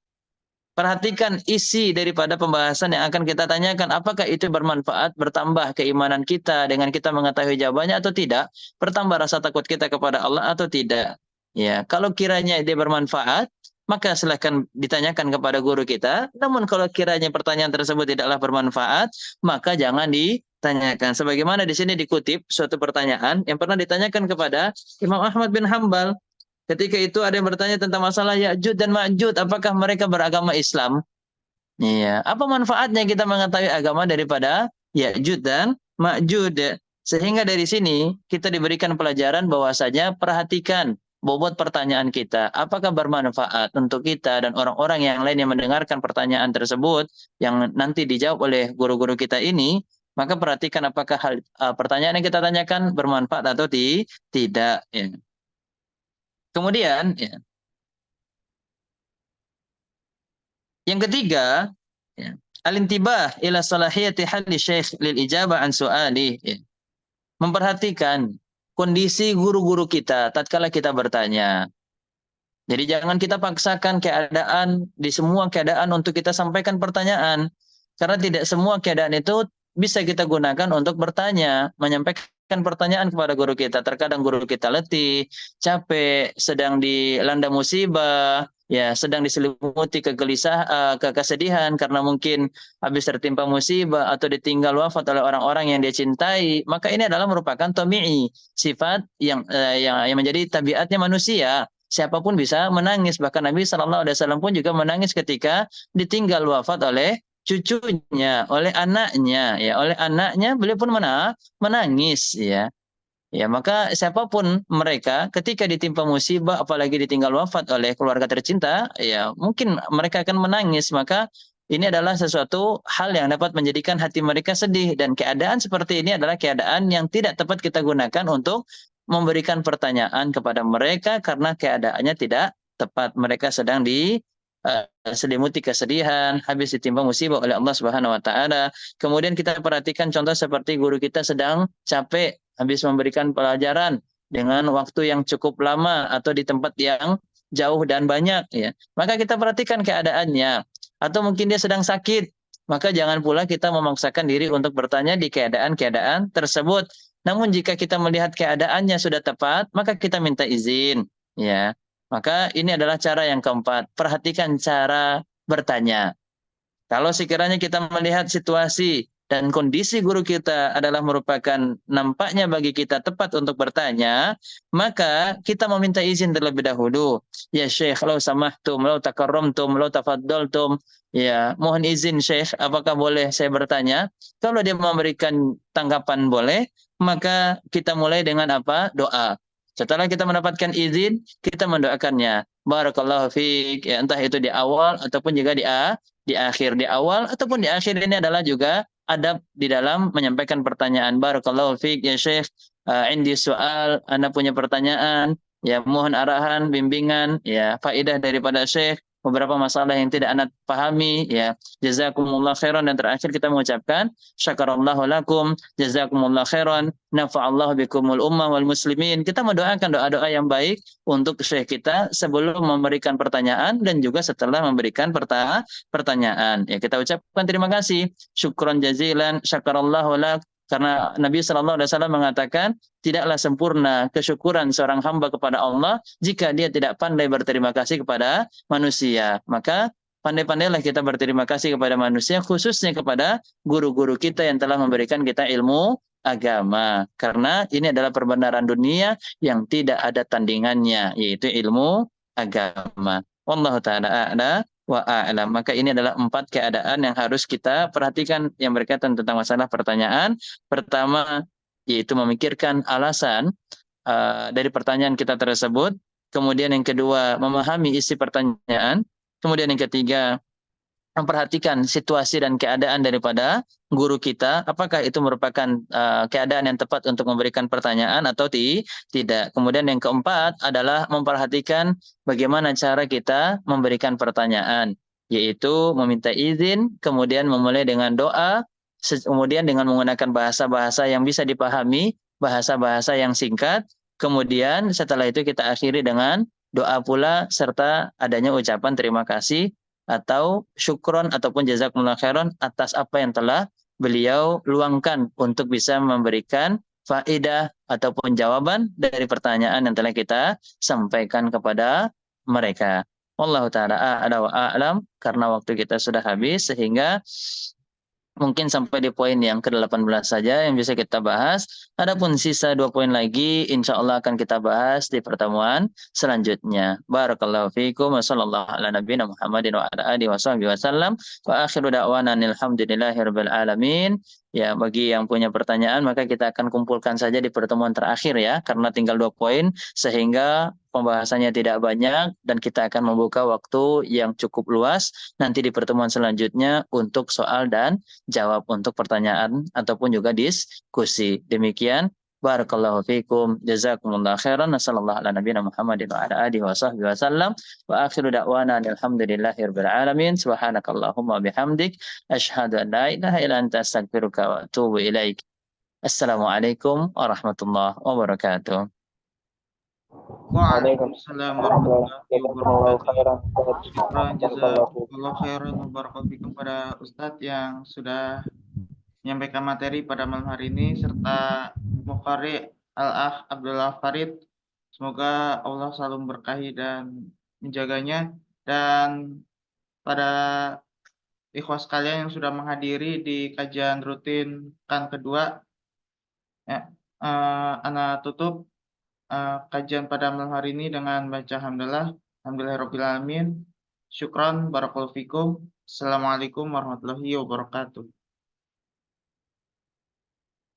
Perhatikan isi daripada pembahasan yang akan kita tanyakan. Apakah itu bermanfaat, bertambah keimanan kita dengan kita mengetahui jawabannya atau tidak? Bertambah rasa takut kita kepada Allah atau tidak? Ya, kalau kiranya dia bermanfaat, maka silahkan ditanyakan kepada guru kita. Namun kalau kiranya pertanyaan tersebut tidaklah bermanfaat, maka jangan ditanyakan. Sebagaimana di sini dikutip suatu pertanyaan yang pernah ditanyakan kepada Imam Ahmad bin Hanbal. Ketika itu ada yang bertanya tentang masalah Ya'jud dan Ma'jud, apakah mereka beragama Islam? Iya, apa manfaatnya kita mengetahui agama daripada Ya'jud dan Ma'jud? Sehingga dari sini kita diberikan pelajaran bahwasanya perhatikan bobot pertanyaan kita, apakah bermanfaat untuk kita dan orang-orang yang lain yang mendengarkan pertanyaan tersebut yang nanti dijawab oleh guru-guru kita ini, maka perhatikan apakah pertanyaan yang kita tanyakan bermanfaat atau tidak. Ya. Kemudian, ya, yang ketiga, ya, al-intibah ila salahiyati halli syekh lil ijabah an su'ali. Ya. Memperhatikan kondisi guru-guru kita tatkala kita bertanya. Jadi jangan kita paksakan keadaan di semua keadaan untuk kita sampaikan pertanyaan. Karena tidak semua keadaan itu bisa kita gunakan untuk bertanya, menyampaikan pertanyaan kepada guru kita. Terkadang guru kita letih, capek, sedang dilanda musibah, ya, sedang diselimuti kesedihan karena mungkin habis tertimpa musibah atau ditinggal wafat oleh orang-orang yang dia cintai. Maka ini adalah merupakan tabi'i, sifat yang menjadi tabiatnya manusia. Siapapun bisa menangis, bahkan Nabi Shallallahu Alaihi Wasallam pun juga menangis ketika ditinggal wafat oleh cucunya, oleh anaknya beliau pun menangis, ya. Ya, maka siapapun mereka ketika ditimpa musibah apalagi ditinggal wafat oleh keluarga tercinta, ya mungkin mereka akan menangis. Maka ini adalah sesuatu hal yang dapat menjadikan hati mereka sedih, dan keadaan seperti ini adalah keadaan yang tidak tepat kita gunakan untuk memberikan pertanyaan kepada mereka karena keadaannya tidak tepat. Mereka sedang diselimuti kesedihan, habis ditimpa musibah oleh Allah Subhanahu wa taala. Kemudian kita perhatikan contoh seperti guru kita sedang capek habis memberikan pelajaran dengan waktu yang cukup lama atau di tempat yang jauh dan banyak, ya. Maka kita perhatikan keadaannya, atau mungkin dia sedang sakit, maka jangan pula kita memaksakan diri untuk bertanya di keadaan-keadaan tersebut. Namun jika kita melihat keadaannya sudah tepat, maka kita minta izin, ya. Maka ini adalah cara yang keempat. Perhatikan cara bertanya. Kalau sekiranya kita melihat situasi dan kondisi guru kita adalah merupakan nampaknya bagi kita tepat untuk bertanya, maka kita meminta izin terlebih dahulu. Ya Syekh, lau samahtum, lau takarramtum, lau tafaddaltum. Ya, mohon izin Syekh, apakah boleh saya bertanya? Kalau dia memberikan tanggapan boleh, maka kita mulai dengan apa? Doa. Setelah kita mendapatkan izin, kita mendoakannya. Barakallahu fiik, ya, entah itu di awal ataupun juga di akhir. Di awal ataupun di akhir ini adalah juga adab di dalam menyampaikan pertanyaan. Barakallahu fiik ya Syekh, indi soal, Anda punya pertanyaan, ya mohon arahan, bimbingan, ya faedah daripada Syekh, beberapa masalah yang tidak Anda pahami, ya jazakumullah khairan, dan terakhir kita mengucapkan syakarallahu lakum, jazakumullah khairan, nafa'allahu bikumul ummah wal muslimin. Kita mendoakan doa-doa yang baik untuk Syekh kita sebelum memberikan pertanyaan dan juga setelah memberikan pertanyaan. Ya, kita ucapkan terima kasih, syukron jazilan, syakarallahu lak. Karena Nabi Shallallahu Alaihi Wasallam mengatakan tidaklah sempurna kesyukuran seorang hamba kepada Allah jika dia tidak pandai berterima kasih kepada manusia. Maka pandai-pandailah kita berterima kasih kepada manusia, khususnya kepada guru-guru kita yang telah memberikan kita ilmu agama. Karena ini adalah perbenaran dunia yang tidak ada tandingannya, yaitu ilmu agama. Wallahu ta'ala a'la wa a'lam. Maka ini adalah 4 keadaan yang harus kita perhatikan yang berkaitan tentang masalah pertanyaan. Pertama, yaitu memikirkan alasan dari pertanyaan kita tersebut. Kemudian yang kedua, memahami isi pertanyaan. Kemudian yang ketiga, memperhatikan situasi dan keadaan daripada guru kita, apakah itu merupakan keadaan yang tepat untuk memberikan pertanyaan atau tidak. Kemudian yang keempat adalah memperhatikan bagaimana cara kita memberikan pertanyaan, yaitu meminta izin, kemudian memulai dengan doa, kemudian dengan menggunakan bahasa-bahasa yang bisa dipahami, bahasa-bahasa yang singkat, kemudian setelah itu kita akhiri dengan doa pula serta adanya ucapan terima kasih atau syukron ataupun jazakumullah khairan atas apa yang telah beliau luangkan untuk bisa memberikan faedah ataupun jawaban dari pertanyaan yang telah kita sampaikan kepada mereka. Wallahu ta'ala a'la wa a'lam, karena waktu kita sudah habis sehingga mungkin sampai di poin yang ke-18 saja yang bisa kita bahas. Adapun sisa 2 poin lagi insya Allah akan kita bahas di pertemuan selanjutnya. Barakallahu fiikum wa sallallahu ala nabiyina Muhammadin wa ala alihi wasallam wa akhiru da'wana alhamdulillahirabbil alamin. Ya, bagi yang punya pertanyaan maka kita akan kumpulkan saja di pertemuan terakhir ya, karena tinggal 2 poin sehingga pembahasannya tidak banyak dan kita akan membuka waktu yang cukup luas nanti di pertemuan selanjutnya untuk soal dan jawab untuk pertanyaan ataupun juga diskusi. Demikian, barakallahu fiikum, jazakumullah khairan, sallallahu ala nabiyina Muhammadin wa ala alihi wasallam wa akhiru da'wana alhamdulillahirabbil alamin. Subhanakallahumma bihamdik asyhadu an la ilaha illa anta astaghfiruka wa atubu ilaik. Assalamualaikum warahmatullahi wabarakatuh. Waalaikumsalam warahmatullahi wabarakatuh. Syukran, jazakallahu khairan wa barakallahu fikum kepada Ustadz yang sudah menyampaikan materi pada malam hari ini serta Muqarri Al-Akh Abdullah Farid. Semoga Allah selalu memberkahi dan menjaganya, dan pada ikhwas sekalian yang sudah menghadiri di kajian rutin pekan kedua, ya, ana tutup kajian pada malam hari ini dengan baca hamdalah, alhamdulillahirabbil alamin. Syukran, barakallahu fikum. Assalamualaikum warahmatullahi wabarakatuh.